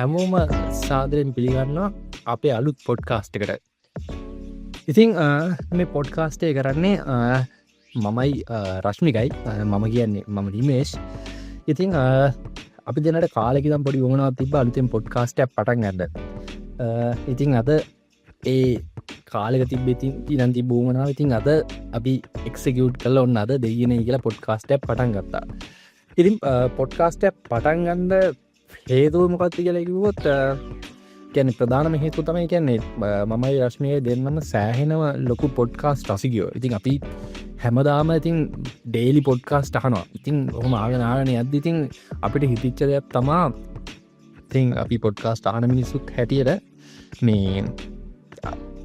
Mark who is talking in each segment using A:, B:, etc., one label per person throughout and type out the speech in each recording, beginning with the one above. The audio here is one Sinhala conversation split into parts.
A: හැමෝම සාදරයෙන් පිළිගන්නවා අපේ අලුත් පොඩ්කාස්ට් එකට. ඉතින් මේ පොඩ්කාස්ටේ කරන්නේ මමයි රශ්මිකයි මම කියන්නේ මම නිමේෂ්. ඉතින් අපි දෙන්නට කාලෙකිදම් පොඩි වුණාවක් තිබ්බ අලුතෙන් පොඩ්කාස්ට් එකක් පටන් ගන්න. ඉතින් අද ඒ කාලෙක තිබ්බෙතින් තිබ්බුමනාව ඉතින් අද අපි එක්සිකියුට් කරලා ඔන්න අද දෙයියනේ කියලා පොඩ්කාස්ට් එකක් පටන් ගත්තා. ඉතින් පොඩ්කාස්ට් එක පටන් ගන්න හේතුව මොකක්ද කියලා කිව්වොත් කියන්නේ ප්‍රධානම හේතුව තමයි කියන්නේ මමයි රශ්මියයි දෙන්නම සෑහෙනව ලොකු පොඩ්කාස්ට් රසිකයෝ. ඉතින් අපි හැමදාම ඉතින් ඩේලි පොඩ්කාස්ට් අහනවා. ඉතින් ඔහොම ආගෙන යද්දි ඉතින් අපිට හිතිච්ච දෙයක් තමා ඉතින් අපි පොඩ්කාස්ට් අහන මිනිස්සුත් හැටියට මේ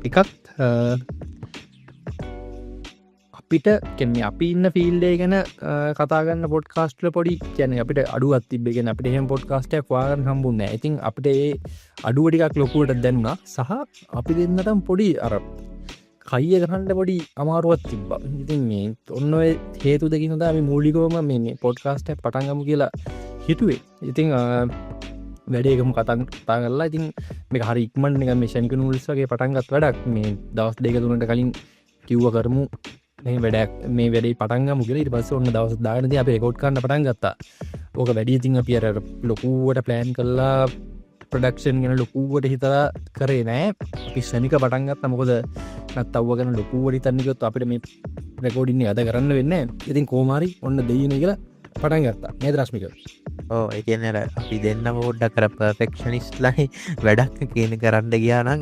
A: එකක් අපිට කියන්නේ අපි ඉන්න ෆීල්ඩේ ගැන කතාගන්න පොඩ්කාස්ට්ල පොඩි කියන්නේ අපිට අඩුවත් තිබ්බගෙන අපිට එහෙම පොඩ්කාස්ට් එකක් හොයාගන්න හම්බුන්නේ නැහැ. ඉතින් අපිට ඒ අඩුව ටිකක් ලොකුවට දැනුණා. සහ අපි දෙන්නටම පොඩි අර කයිය ගහන්න පොඩි අමාරුවක් තිබ්බා. ඉතින් මේ ඔන්න ඔය හේතු දෙකින් තමයි අපි මූලිකවම මේ පොඩ්කාස්ට් එක පටන් ගමු කියලා හිතුවේ. ඉතින් වැඩේකම කතා කරලා ඉතින් මේක හරි ඉක්මනට නිකන් මේ ෂැනික නූල්ස් වගේ පටන් ගත් වැඩක්. මේ දවස් දෙක තුනකට කලින් කිව්ව කරමු මේ වැඩක් මේ වැඩේ පටන් ගමු කියලා. ඊට පස්සේ ඔන්න දවස් 10 දී අපි රෙකෝඩ් කරන්න පටන් ගත්තා. ඕක වැඩි ඉතින් අපි අර ලොකුවට ප්ලෑන් කරලා ප්‍රොඩක්ෂන් ගැන ලොකුවට හිතලා කරේ නෑ. අපි ෂැනික පටන් ගත්තා. මොකද නැත්නම් අවුව ගැන ලොකුවට හිතන්න ගියොත් අපිට මේ රෙකෝඩින් එක අද කරන්න වෙන්නේ නෑ. ඉතින් කොහොම හරි ඔන්න දෙයියනේ කියලා පටන් ගත්තා. නේද රශ්මික?
B: ඔව් ඒ කියන්නේ අර අපි දෙන්නම පොඩ්ඩක් අර පර්ෆෙක්ෂනිස්ට්ලායි වැඩක් කියන කරන්න ගියා නම්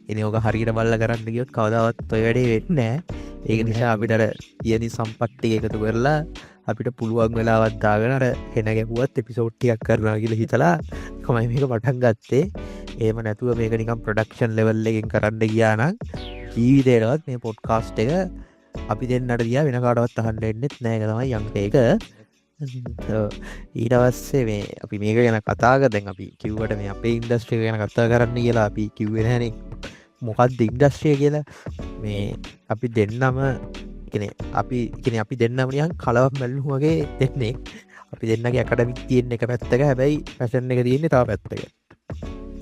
B: ඉතින් ඕක හරියට බලලා කරන්න ගියොත් කවදාවත් ඔය වැඩේ වෙන්නේ නෑ. ඒක නිසා අපිට අර තියෙන සම්පත්තිය එකතු කරලා අපිට පුළුවන් වෙලාවක් දාගෙන අර හෙන ගැහුවත් එපිසෝඩ් ටිකක් කරනවා කියලා හිතලා තමයි මේක පටන් ගත්තේ. එහෙම නැතුව මේක නිකන් ප්‍රොඩක්ෂන් ලෙවල් එකකින් කරන්න ගියා නම් ජීවිතේටවත් මේ පොඩ්කාස්ට් එක අපි දෙන්නට දිහා වෙන කාටවත් අහන්න දෙන්නෙත් නෑ. ඒක තමයි යම් ඒක. ඊට පස්සේ මේ අපි මේක ගැන කතා කරා. දැන් අපි කිව්වට මේ අපේ ඉන්ඩස්ට්‍රි එක ගැන කතා කරන්න කියලා අපි කිව්වේ නැහනේ. මොකක්ද ඉන්ඩස්ට්‍රිය කියලා. මේ අපි දෙන්නම අපි දෙන්නම නිකන් කලවම් බැලුම් වගේ දෙන්නේ. අපි දෙන්නගේ ඇකඩමික් තියෙන එක පැත්තක, හැබැයි ෆැෂන් එක තියෙන්නේ තව පැත්තක.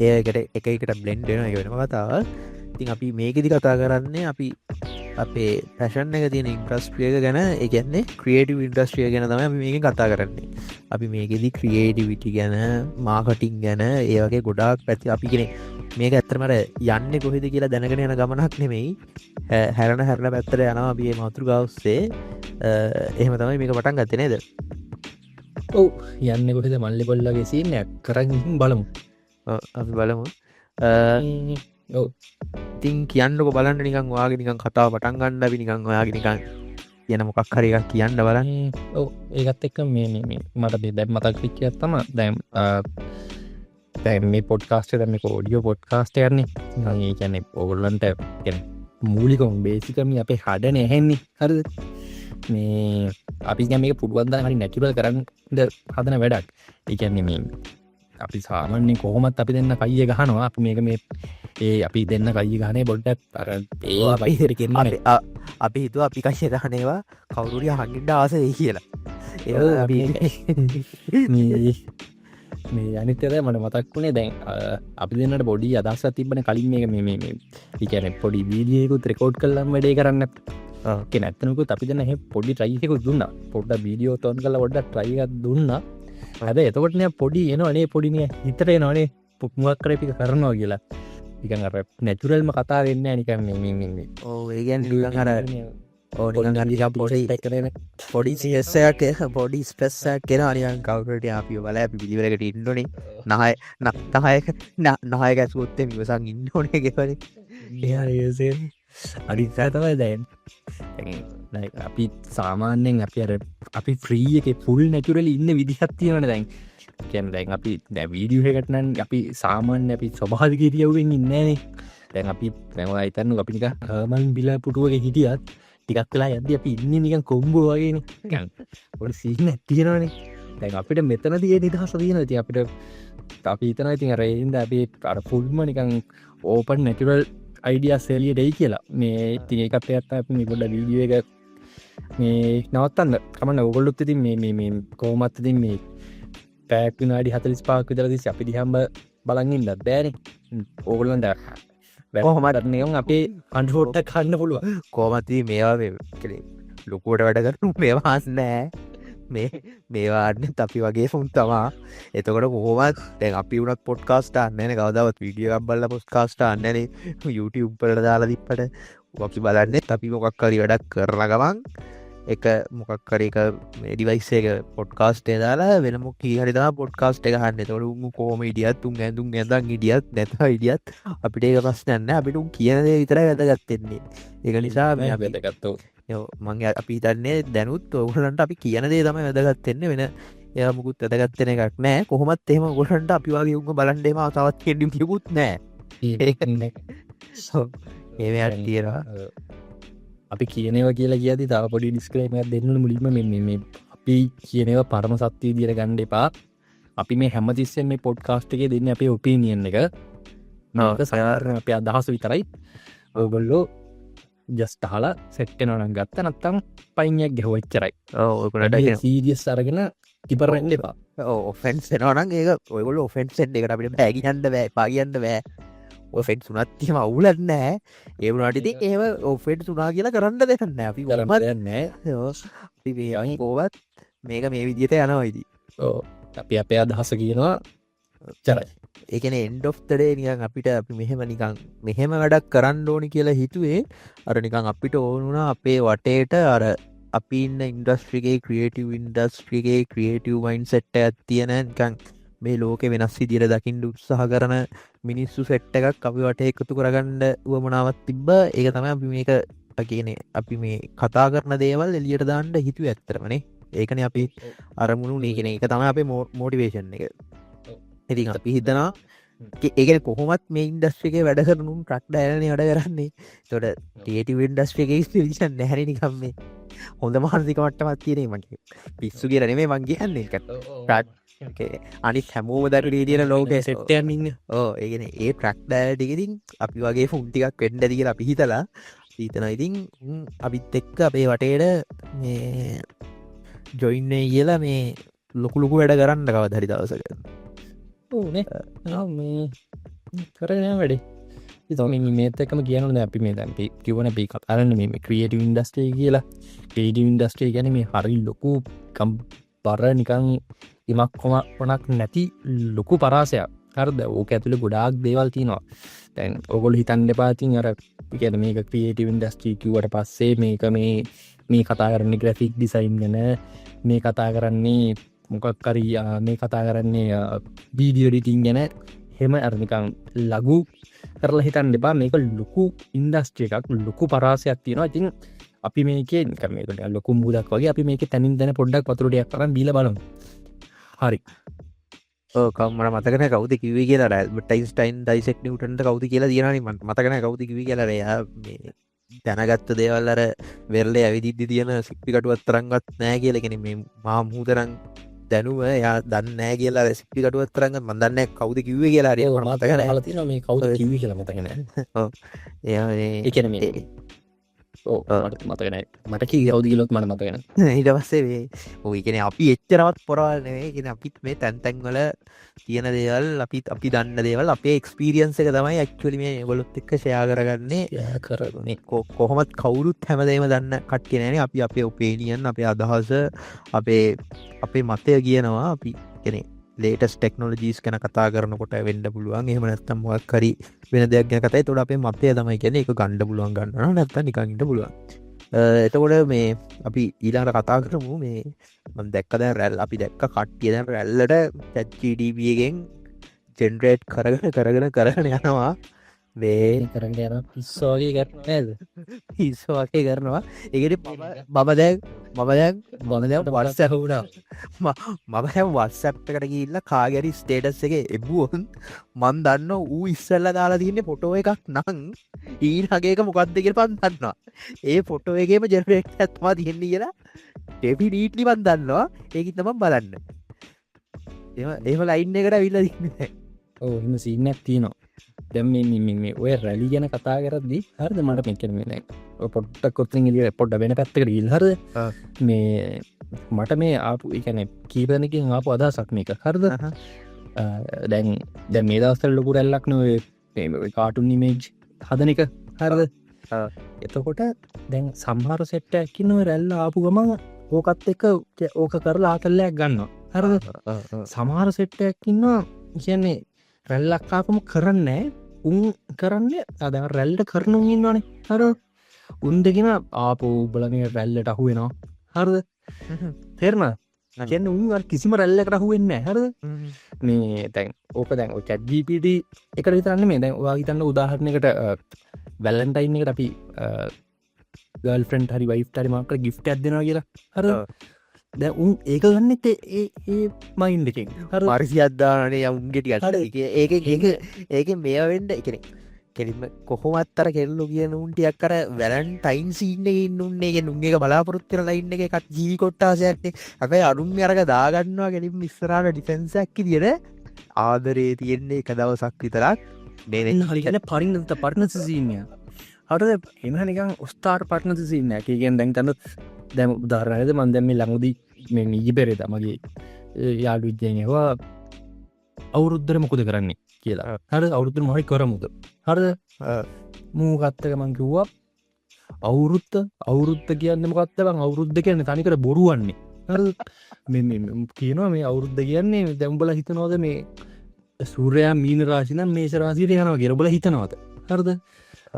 B: ඒකට එක එකට බ්ලෙන්ඩ් වෙනවා. ඒක වෙනම කතාවක්. ඉතින් අපි මේකෙදි කතා කරන්නේ අපි අපේ ෆැෂන් එක තියෙන ඉන්ඩස්ට්‍රිය එක ගැන. ඒ කියන්නේ ක්‍රියේටිව් ඉන්ඩස්ට්‍රිය ගැන තමයි අපි මේකෙන් කතා කරන්නේ. අපි මේකෙදි ක්‍රියේටිවිටි ගැන, මාකටිං ගැන, ඒ වගේ ගොඩාක් පැති අපි කියන්නේ මේක ඇත්තටම අර යන්නේ කොහෙද කියලා දැනගෙන යන ගමනක් නෙමෙයි. හැරෙන පැත්තට යනවා අපි මේ මාතෘකාව ඔස්සේ. එහෙම තමයි මේක පටන් ගත්තේ නේද?
A: ඔව් යන්නේ කොහෙද මල්ලි කොල්ලගේ සීන් එකක් කරන් බලමු.
B: අපි බලමු.
A: ඔව්
B: ඉතින් කියන්නකො බලන්න නිකන් ඔයාගේ නිකන් කතාව පටන් ගන්න. අපි නිකන් ඔයාගේ නිකන් කියන මොකක් හරි එකක් කියන්න බලන්න.
A: ඔව් ඒකත් එක්ක මේ මට දැන් මතක් වෙච්ච එකක් තමයි දැන් මේ පොඩ්කාස්ට් එක මේක ඔඩියෝ පොඩ්කාස්ට් එකක් නේ. ඒ කියන්නේ ඕගොල්ලන්ට කියන්නේ මූලිකවම බේසිකම අපේ හඩන ඇහෙන්නේ. හරිද? මේ අපි කියන්නේ මේක පුළුවන් තරම් හරි නැචරල් කරන්න හදන වැඩක්. ඒ කියන්නේ මේ අපි සාමාන්‍යයෙන් කොහොමත් අපි දෙන්න කයිය ගහනවා. අපි මේක මේ අපි දෙන්න කයිය ගහනේ පොඩ්ඩක් අර ඒවා පයිසර කියන්නේ.
B: අපි හිතුවා අපි කයිය ගහනේවා කවුරු හරි අහන්න ආස වෙයි කියලා.
A: ඒක අපි මේ අනිත්‍යද මට මතක් වුණේ දැන් අපි දෙන්නට පොඩි අදහසක් තිබ්බනේ කලින් මේක මේ ඒ කියන්නේ පොඩි වීඩියෝ එකකුත් රෙකෝඩ් කරලා වැඩේ කරන්න. ඒක නැත්තනකුත් අපි දෙන්න එහෙ පොඩි ට්‍රයි එකකුත් දුන්නා. පොඩ්ඩක් වීඩියෝ තෝන් කරලා පොඩ්ඩක් ට්‍රයි එකක් දුන්නා. හැබැයි එතකොට නේ පොඩි එනවනේ පොඩිනේ හිතට එනවනේ මොකක් කරේ පිට කරනවා කියලා. නිකන් අර නැචරල්ම කතා වෙන්නේ නැහැ නිකන් මේ.
B: ඔව් ඒ කියන්නේ නිකන් අර පොඩි CS එකක් පොඩි ස්ට්‍රෙස් එකක් එනවා නිකන් කවුරුට අපි බලලා අපි පිළිවෙලකට ඉන්න ඕනේ. නහයක ඇසුවොත් ඉවසන් ඉන්න ඕනේ ගෙවලේ.
A: ඒ අනිත්‍ය තමයි දැන්. අපි සාමාන්‍යයෙන් අපි ෆ්‍රී එකේ ෆුල් නැචරලි ඉන්න විදිහක් තියෙනවනේ දැන්. කියන්නේ දැන් අපි දැන් වීඩියෝ එකකට නම් අපි සාමාන්‍ය අපි ස්වභාවික ඉරියව්වෙන් ඉන්නේ නැහනේ. දැන් අපි දැන් ඔයා හිතන්න අපි නිකන් හර්මන් බිලා පුටුවක හිටියත් ටිකක් වෙලා යද්දි අපි ඉන්නේ නිකන් කොම්බෝ වගේනේ. නිකන් පොඩි සීන් එකක් තියෙනවනේ. දැන් අපිට මෙතනදී ඒ නිදහස තියෙනවා. ඉතින් අපිට අපි හිතනවා ඉතින් අර ඒ හින්දා අපි අර ෆුල්ම නිකන් ඕපන් නැචරල් අයිඩියාස් එළියට එයි කියලා. මේ ඉතින් ඒකත් එක්ක අපි මේ පොඩ්ඩක් වීඩියෝ එක මේ නවත්තන්න කමන්න. ඔයගොල්ලොත් ඉතින් මේ කොහොමත් ඉතින් මේ පැයක් විනාඩි 45ක් විතර තිස්සේ අපි දිහාම බලගින්ද බෑන ඕගලන්ට
B: කොහොමත්
A: අපේ අන්ඩෝට්ට කන්න පුළුව
B: කෝමති මේවා කළේ ලොකුවට වැඩකරු මේවාන්නෑ මේවාන්න අපි වගේ ෆුන් තමා එතකොට කොහොමත් දැන් අපි වුණත් පොඩ්කාස්ට අන්නන කවදාවත් වීඩියෝ බල්ල පොස්කාස්ට අන්නන YouTube උපරට දාලා දිප්පට අපි බලන්න අපි මොකක් කරි වැඩක් කරන ගමන් එක මොකක්කර එක ඩිවයිසේක පොඩ්කාස්ටේ දාලා වෙනම කීහරිදා පොඩ්කාස්ට එක හන්න තොරු කෝම ඉඩියත් තුන් ඇඳුම් ඇදන් ඉඩියත් නැත ඉඩියත් අපිට ඒක ප්‍රශ්නන්න අපිට කියනදේ විතර වැදගත්තෙන්නේ ඒක නිසා
A: වැදගත්තෝ
B: මං අපි තන්නේ දැනුත් ඔගුලන්ට අපි කියනදේ තම වැදගත්තෙන්නේ වෙන එය මුකුත් වැදගත්තන එකක් නෑ කොහොමත් එහෙම ගොලන්ට අපි වගේ උග බලන්ඩේම තවත් කෙඩිම් යකුත් නෑ ඒවට තියෙනවා
A: අපි කියනව කියලා කියති තාව පොඩි ඩිස්කලේමයක් දෙන්න මුලින්ම මෙ අපි කියනව පරම සත්‍යය දිර ගණ්ඩ එපා අපි මේ හැමතිස්සෙන් මේ පොඩ්කාස්ට් එක දෙන්න අපේ ඔපීනියන් එක සයාරන අප අදහස විතරයි ඔගොල්ලෝ ජස්ටහල සෙට්ටනවන ගත්ත නත්තම් පයිනයක් ගැහවච්චරයි
B: ඕකට
A: සීරියස් අරගෙන කිපරෙන්ඩ එපා
B: ඔෆෙන්ස් එනවනන් ඒක ඔයගොල ඔෆෙන්න්සෙන්් එකට අපිට පැගිහන්ඩ බෑ පාගියන්ට බෑ ඔෆෙන්් සුනත්තිම අවුලන්නෑ ඒවනටිති ඒව ඔෆෙන්් සුනා කියලා කරන්න දෙන්න අපි කරමත්නෑ කෝවත් මේක මේ විදියට යනවයිදී
A: අපි අපේ අදහස කියනවා චරයි
B: ඒකන එන්ඩ් ඔෆ් තරේ නිකන් අපිට අපි මෙහෙම නිකං මෙහෙම වැඩක් කරන්න ඕනි කියලා හිතුවේ අර නිකං අපිට ඕනුනා අපේ වටේට අර අපි ඉන්න ඉන්ඩස්ට්‍රිගේ ක්‍රියේටව් ඉන්ඩස්ට්‍රිගේ ක්‍රියේටව් වයින් සෙට්ට ඇත්තියන නිකං මේ ලෝක වෙනස් විදියට දකිින්ට උත්සාහ කරන මිනිස්සු සෙට්ට එකක් අපි වට එකතු කරගණ්ඩ වමනාවත් තිබ්බ ඒක තම අපි මේක කියන අපි මේ කතා කරන දේවල් එලියට දාන්නට හිතුව ඇත්තරමනේ ඒකන අපි අරමුණු නේකෙන එක තම අපේ මෝටිවේෂන් එක ඉතින් අපි හිතනා ඒකන කොහොමත් මේ ඉන්ඩස්ට්‍රිකේ වැඩ කරනුම් ට්‍රක් ඩයලන වැඩ කරන්නේ තොට ටේටව ඉන්ඩස්ට්‍රිකේ විෂන් නැහැනිකම් මේ හොඳ මහන්සික මට්ටමත් තියනේ මගේ පිස්සු කියරන මේ මංගේ හන්න අනි හැමෝම දර රීදියන ලෝක සෙට්ටයන්න ඕ ඒගෙන ඒ ට්‍රක් ඩයටිකිතින් අපි වගේ ෆුන්ටිකක් වෙන්ඩ දික අපි හිතලා හිතන ඉතින් අපිත් එක්ක අපේ වටේට මේ ජොයින්නේ කියලා මේ ලොකුලොකු වැඩ කරන්න කව දරි දවසක
A: ඕනේ කරන වැඩේ තම මේත එකම කියනන අපි මේ දැන් කිවන පි කතරන්න මේ ක්‍රියටව ඉන්ඩස්ටේ කියලා ක්‍රේඩ ඉන්ඩස්ටේ ගැන මේ හරි ලොකු කම් පර නිකං ඉමක් කොම පොනක් නැති ලොකු පරාසයක් හරද ඕක ඇතුළ ගොඩාක් දේවල් තිනවා තැන් ඔගොල් හිතන් දෙපාතින් අර ගැන මේක ක්‍රියටව ඉන්ඩස්ට්‍රීකිවට පස්සේ මේක මේ කතා කරන්නේ ග්‍රෆික් ඩිසයින් ගැන මේ කතා කරන්නේ මොකක්කරී මේ කතා කරන්නේ බීඩියෝඩිටිං ගැන හෙම අරනිකං ලගු කරලා හිතන් දෙපා මේක ලොකු ඉන්ඩස්ට්‍රිය එකක් ලොකු පරාසයක් තියෙනවා ඉතින් අපි මේකේ කරනට ලොකු මුදක් වගේ අපි මේක තැනින් දැන පොඩ්ඩක් පතුරටයක් කරන්න බීල බලමු හරි
B: කම්මට මතකන කවද කිවේ කියලා ටයිස්ටයින් ඩයිසෙක් නිවටන්ට කවද කියලා දයන මතකන කවද කිවි කියලරයා දැනගත්ත දේවල්ලර වෙරලේ ඇවිදිද්දි තියෙන සිප්පිකටුවත් තරන්ගත් නෑ කියලගෙන මේ මා මූතරන් දැනුව යා දන්න නෑ කියලා සිප්පිකටුවත් තරග මදන්න කවද කිව්ව කියලා රිය මතකන
A: හලතින මේ කවද කිවි කියලා මතකන
B: එකන මේ
A: මතකන මට කී අවදීලොත් මට මතගෙන
B: ඊට පස්සේ වේ ඔයකෙන අපි එච්චරවත් පොරවල් නෙවේ ගෙන අපිත් මේ තැන්තැන්වල තියෙන දේවල් අපි දන්න දේවල් අපේ එක්ස්පිරියන්ස එක තමයි ඇක්චුවලි මේ ගොලොත් එක්ක ෂයා කරගන්නේ
A: කරන්නේ
B: කොහොමත් කවුරුත් හැමදේම දන්න කට්ටියනෑන අපි අපේ ඔපේනියන් අපේ අදහස අපේ මතය කියනවා අපි කෙනෙ ලේටස් ටෙක්නෝලජීස් කැන කතා කරනකොට වෙන්ඩ පුළුවන් එහම නැත්තම් මොක්කරි වෙන දෙයක් ගැන කතයි තොට අපේ මතය තමයි කියන එක ගණ්ඩ පුළුවන් ගන්න නැත්ත නිකංට පුළුවන් එතකොට මේ අපි ඊලාට කතා කරමු මේ දැක්කද රැල් අපි දැක්ක කට්ටියද රැල්ලට චැච්චඩබගෙන් ජෙන්ඩරේට් කරගෙන යනවා වේ
A: කරන්න යන පිස්සෝගේ කරනද
B: පිස්සවාගේ කරනවා එකට මමදැන් බොනදැ වර්ස හුණා මම හැම වත්සැප්කට ගිල්ල කාගැරි ස්ටේටස් එක එබුවන් මන් දන්න ඌ ඉස්සල්ල දාලා තියන්නේ පොටෝ එකක් නං ඊහගේක මොකක්දකල් පන්දන්නවා ඒ පොටෝ එකේම ජෙනරේට් ඇත්වා තියෙන්නේ කියලා ටෙපි ඩීට්ලි පන්දන්නවා ඒකි තමම් බලන්න ඒම ලයින්න එකට විල්ල දින්නේ
A: ඕ එම සින්නක් තියනවා දැම් ඔය රැලි ගැන කතා කරදදි හරද මට මෙකරන පොට්ට කොත්තින් ලිය පොඩ්ඩ වෙන පැත්තකට ඉල්හර මේ මට මේ ආපු එකන කීපනකින් ආපු අදහසක් මේක හරද දැන් දැ මේ දවස්සල් ලොකු රැල්ලක් නොව කාටුන් නිමේජ් හදන එක හරද එතකොට දැන් සම්හාර සෙට්ට ඇකිනව රැල්ල ආපු ගමන් ඕකත් එක ඕක කරලා ආතල්ලයක් ගන්න හරද සමහර සෙට්ට ඇක්කින්නවා කියන්නේ රැල්ලක්කාපම කරන්නේ උන් කරන්න අද රැල්ට කරනුම් ඉන්නවානේ හර උන් දෙගෙන ආපෝ බලගේ රැල්ලට අහුවෙනවා හරද තෙරම කියන්න උන්වල් කිසිම රැල්ලකට අහුවෙන්න හරද මේ තැන් ඕක දැන් චැඩ්ජීපට එක විතරන්න මේ දැන් වා හිතන්න උදාහරණයකට වැලන්ටයින් එකට අපි ගල් ෆ්‍රන්් හරි වයි හරිමක ගිෆ්ට ඇදෙනවා කියලා හර දැ උන් ඒක ගන්නෙත් ඒ මයින්ඩ එකෙන් හර
B: පරිසි අද්දානේ යුන්ගෙටිය ඒක මේවෙන්ඩ එකනෙ කෙලිම කොහොමත්තර කෙල්ලු කියන උන්ටියක් කර වැලන් ටයින් සිීන්න ඉන්නුන්නේ නුන්ගේ බලාපොරොත්තර ලයින්න එක එකත් ජී කොට්ටාසයක්නේ අපයි අරුම් අරක දාගන්නවා ගැලින් විස්සරාට ඩිෆෙන්සැක්කි දිර ආදරේ තියෙන්නේ එක දවසක් විතරක්
A: නෙන හලිගන පරින්නත පරණ සිසිීනය හට එම නිකන් ඔස්ථාට පටන සිසින්න එකගෙන් දැන් තන්න දැම උදාරණයද මන්දැම ළඟදී මේ මීගි පෙරේ තමගේ යාඩු විද්‍යයවා අවුරුද්ධර මොකුද කරන්නේ කියලා හට අවුරුද්ධ මහි කරමුද හරද මූගත්තක මංකිව්වා අවුරුත්ත කියන්න මොකත්තබන් අවුරුද්ධ කියන්න තනිකර බොරුවන්නේ හර කියනවා මේ අවුරුද්ධ කියන්නේ දැම්බල හිතනවද මේ සූරයා මීන රාශින මේෂ රාසිට යනවා ගෙරබල හිතනවද හරද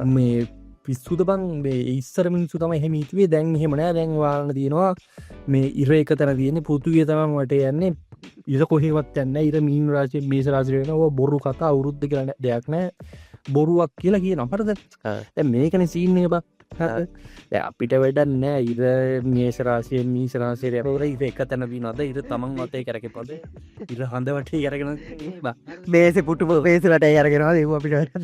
A: මේ පිස්සුද බං ඉස්සර මිනිසු තම හෙමිතුවේ දැන් හෙමනෑ දැන් වාලන තියෙනවා මේ ඉර එක තැන තියෙන පෘතුවිය තමන් වට යන්නේ ඉර කොහෙවත් යන්න ඉර මීන් රාශය මේස රාසිරයනවා බොරු කතා අවුරුද්ධ කරන්න දෙයක් නෑ බොරුවක් කියලා කිය නපරද මේකන සීන්නේ බ අපිට වැඩන්න ඉර මේසරාසය මීසරාසේරය පවර ඉ එක තැන වීනද ඉර තමන් වතය කරක පද ඉර හඳවට යරගෙන
B: මේස පුටු පේසලට යරගෙනවා දෙව අපිට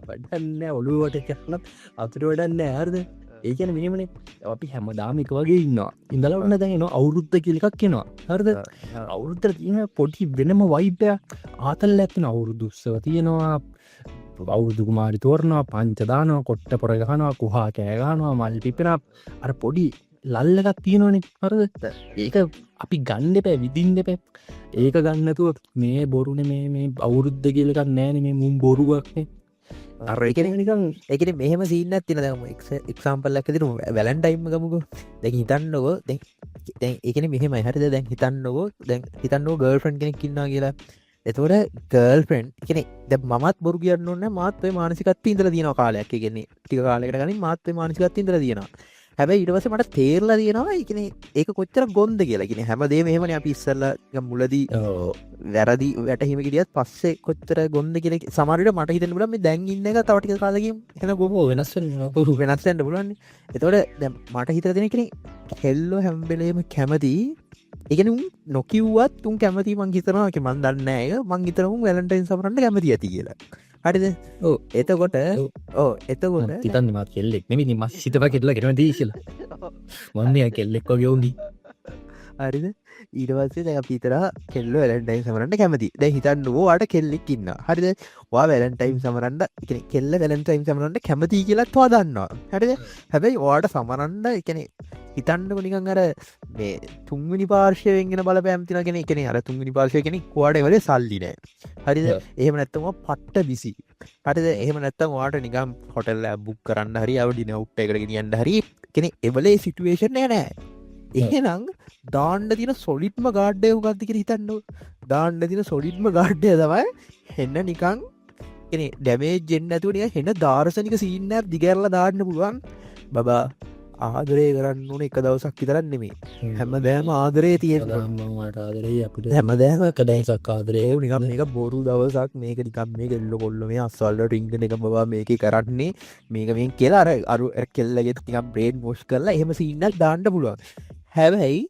A: වඩන්න ඔළුවට කරනත් අතුර වඩන්න ඇරද ඒකන මෙමනේ අපි හැම දාමික වගේ ඉන්නවා ඉඳලවන්න දැන අවුරුද්ධ කියලිකක් කෙනවා හරද අවුරුද්ධ තියන පොඩි වෙනම වයිබය ආතල් ඇත්වන අවුරුදුස්සව තියෙනවා අවුරුදු කුමාරි තෝරනවා පංචදානවා කොට්ට පොරගහනවා කුහා කෑගනවා මල් පිපෙන අර පොඩි ලල්ලකත් තියෙනවනේ හරද ඒක අපි ගන්න පැ විදින්න පැ ඒක ගන්නතුව මේ බොරුණ මේ අවුරුද්ධ කියලකක් නෑන මේ මුම් බොරුවක්නේ
B: අර එකනිකන් එකන මෙහම සිීන්න තින දම එක්සාම්පල්ලක් තිරු වැලන්ටයිම් ගමුක දැ හිතන්නකෝ එකන මෙහෙම හරිද දැන් හිතන්නකෝ දැන් හිතන්නෝ ගර්ෆන්් කෙනෙක් කින්නා කියලා එතවට ගල් ෆ්‍රන්් කෙනෙ ද මත් බොරු කියන්නන්න මාත්ව මානසිකත් ඉදර දියන කාලයක් ගෙන්නේ ටික කාලෙකට ගනින් මාත්ව මානසිකත් ඉදර තියෙන හැබැයි ඉටවස මට තේරලා තියෙනවා එකන ඒක කොච්චර ගොන්ද කියලාගෙන හැමදේ මෙහමන අපි ඉස්සල්ල මූලදී වැරදි වැටහිම කිරියත් පස්සේ කොච්චර ගොන්ද කියල සමරට මට හිතන බල මේ දැන්ඉන්න එක තවටික කාලකින් එන ගොබෝ වෙනස් පුරු වෙනස්සන්න බලන්න එතවට මට හිතර දෙන කෙනෙ හෙල්ලෝ හැම්බෙලේම කැමති එකන නොකිව්වත් තුන් කැමති මං හිතනවාක මන් දන්නෑය මං හිතරමුන් වැලන්ටයින් සමරන්න කැමති ඇති කියලා හරිද එතකොට එතකොට
A: තිතන්න මත් කෙල්ලෙක් නෙමි මස් සිතප කෙල්ලා කෙරම දීශල වන්නය කෙල්ලෙක්ව යෝගී
B: හරිද ඊටවස්සේ දැ පිතර කෙල්ල වැලන්ටයින් සමරන්න කැමති දැ හිතන්න වාට කෙල්ලෙක් ඉන්න හරිද වා වැලන්ටයිම් සමරන්න කෙල්ල වැලන්ටයිම් සමරන්න කැමති කියලා තවා දන්නවා හැරිද හැබැයි වාට සමරන්ඩ එකනෙ හිතන්න නිකන් අර මේ තුන්ගනි පාර්ශයවෙන්ගෙන බල පැම්තිනගෙන එකන අර තුන්ගනි පාර්ශය කෙනෙ වාඩ වල සල්ලිනෑ හරිද එහෙම නැත්තම පට්ට බිසි හරිද එහෙම නැත්තම් වාට නිකම් හොටල්ල බුක් කරන්න හරි අවඩි නවට්ට කරගෙන යන්න හරි කෙනෙ එවලේ සිටුවේෂන් නෑ එහෙනම් දාණ්ඩ තින සොලිට්ම ගාඩ්ඩය ගත්තිකර හිතන්න දාණ්ඩ තින සොලිට්ම ගාඩ්ඩය තමයි හෙන්න නිකං එන ඩැමේ ජෙන්න්න ඇතුවනිය හෙන්න දර්ශනික සීන්නෑ දිගැරල දාන්න පුළුවන් බබා ආදරේ කරන්න ඕන එක දවසක් විතරන්න නෙමේ හැම දෑම ආදරේ තියෙන
A: ආදරේ අපිට
B: හැම දෑම කඩයිසක් ආදරේ නිකම් එක බොරු දවසක් මේක නිකම් මේ කෙල්ල කොල්ල මේ අස්සල්ල රිංගන එක බවා මේක කරන්නේ මේක මේ කියලා අරු කෙල්ලගෙත් නිකම් බ්‍රේඩ් මොෂ් කරලා එහෙම සින්නක් දාන්න පුළුවන් හැබැයි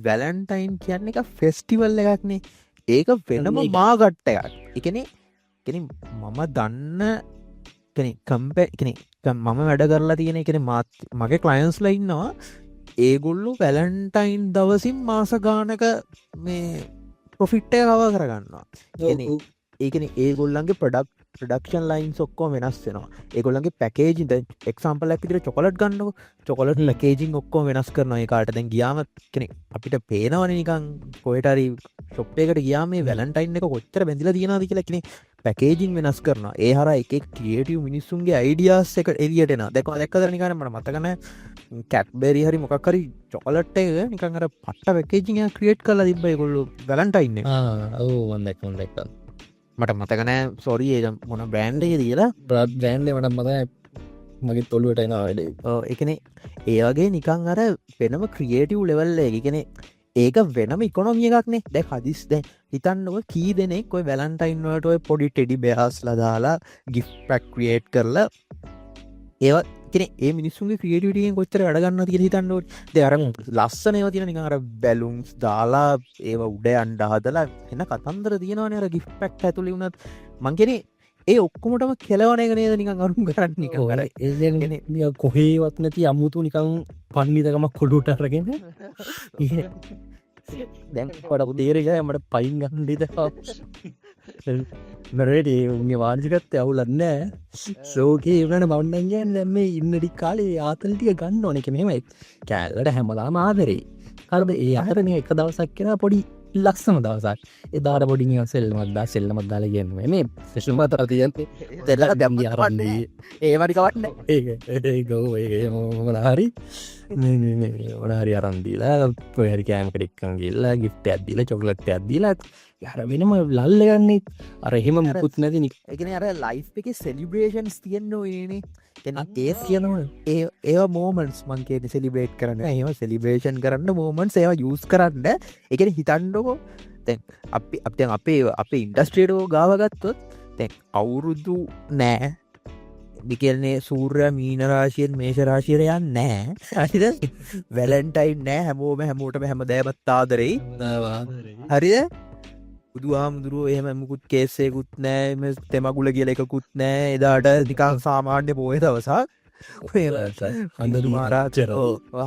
B: වැලන්ටයින් කියන්න එක ෆෙස්ටිවල් එකක්නේ ඒක වෙනම මාගට්ට එකක් එකනේ මම දන්න කම්ප මම වැඩ කරලා තියෙන එකන මාත් මගේ කලයින්ස් ලයින්නවා ඒගොල්ලු වැලන්ටයින් දවසින් මාස ගානක මේ පොෆිට්ටය කව කරගන්නවා ඒකන ඒගොල්ලන්ගේ ප්‍රඩක්් ප්‍රඩක්ෂන් ලයින්ස් ඔක්කෝ වෙනස් වෙනවා ඒගොල්ලන්ගේ පැකේජින් එක්සම්පලක් විදිහට චොකලට් ගන්නකො චොකලට් පැකේජින් ඔක්කොම වෙනස් කරනවා ඒ කාට දැන් ගියාම කෙනෙක් අපිට පේනවනේ නිකන් කොහෙට හරි ෂොප් එකකට ගියාම මේ වැලන්ටයින් එක කොච්චර බැඳලා තියෙනවද කියලා කෙනෙක් පැකේජින් වෙනස් කරනවා ඒ හරහා එක එක ක්‍රියේටිව් මිනිස්සුන්ගේ අයිඩියාස් එක එළියට එනවා දැක්කද නිකන් මට මතක නැහැ කැඩ්බෙරි හරි මොකක් හරි චොකලට් එක නිකන් අර පට්ට පැකේජින් එක ක්‍රියේට් කරලා තිබ්බා ඒගොල්ලෝ වැලන්ටයින් එක
A: ඔව් මම දැක්කා
B: මට මතක නැහැ සෝරි ඒ මොන බ්‍රෑන්ඩ් එකද කියලා
A: බ්‍රෑන්ඩ් එක මට මතකයි මගේ තොලුවට එනවා වැඩේ
B: ඒ කියන්නේ ඒ වගේ නිකන් අර වෙනම ක්‍රියේටිව් ලෙවල් එක කියන්නේ ඒක වෙනම ඉකොනොමි එකක්නේ දැන් හදිස් දැන් හිතන්නකො කී දෙනෙක් ඔය වැලන්ටයින් වලට ඔය පොඩි ටෙඩි බෙයාස්ලා දාලා ගිෆ්ට් පැක් ක්‍රියේට් කරලා ඒවා කියන්නේ ඒ මිනිස්සුන්ගේ ක්‍රියේටිවිටි එකෙන් කොච්චර වැඩ ගන්නවද කියලා හිතන්න ඕනේ දැන් අර ලස්සන ඒවා තියෙන නිකන් අර බැලුන්ස් දාලා ඒවා උඩ යන්න හදලා එන කතන්දර තියෙනවනේ අර ගිෆ්ට් පැක් ඇතුලේ වුණත් මං කියන්නේ ඒ ඔක්කොමටම කෙලවන එක නේද නිකන් අරුම් කරන්නේ නිකන් අර
A: ඒ කියන්නේ කොහේවත් නැති අමුතු නිකන් පන්නිදකමක් කොඩුවට අරගෙන දැන් කොට තේරෙන්නේ මට පයින් ගන්න දෙද මරේටි උන්ගේ වාර්ජිකත්වය අවුලක් නැහැ සෝකේ වුණාට මම නම් කියන්නේ දැන් මේ ඉන්නඩි කාලේ ආතල් ටික ගන්න ඕනේ ඒක මෙහෙමයි කෑල්ලට හැමදාම ආදරේ හරිද ඒ අතරනේ එක දවසක් කියලා පොඩි ලක්ෂණ දවසක් එදාට පොඩි නිකන් සෙල්ලමක් දාලා කියන්නේ මේ සෙල්ලම අතර තියෙන්නේ දෙල්ලට දැම් ගියාරන්නේ
B: ඒ වරි කවන්නේ
A: ඒක මොන හරි මේ මොන හරි අරන් දීලා ඔය හරි කෑමකට එක්කන් ගිහලා ගිෆ්ට් එකක් දීලා චොකලට් එකක් දීලා යාර වෙනම ලල්ල ගන්නේ අර එහෙම මුකුත් නැති
B: ඒ කියන්නේ අර ලයිෆ් එකේ සෙලිබ්‍රේෂන්ස් තියෙන්න ඕනේනේ
A: ඒ කියනවා
B: ඒවා මෝමන්ට්ස් මං කියන්නේ සෙලිබ්‍රේට් කරන්න එහෙම සෙලිබ්‍රේෂන් කරන්න මෝමන්ට්ස් ඒවා යූස් කරන්න ඒ කියන්නේ හිතන්නකෝ දැන් අපේ ඉන්ඩස්ට්‍රියට ගාව ගත්තොත් දැන් අවුරුදු නෑ විකල්නේ සූර්ය මීන රාශියෙන් මේෂ රාශියට යන්නේ නෑ හරිද වැලන්ටයින් නෑ හැමෝම හැමෝටම හැමදාමත් ආදරෙයි හරිද බුදු ආමුදුරුවෝ එහෙම මුකුත් කේස්සයකුත් නෑ එම තෙමගුල කියලා එකකුත් නෑ එදාට නිකන් සාමාන්‍ය පොය දවසක්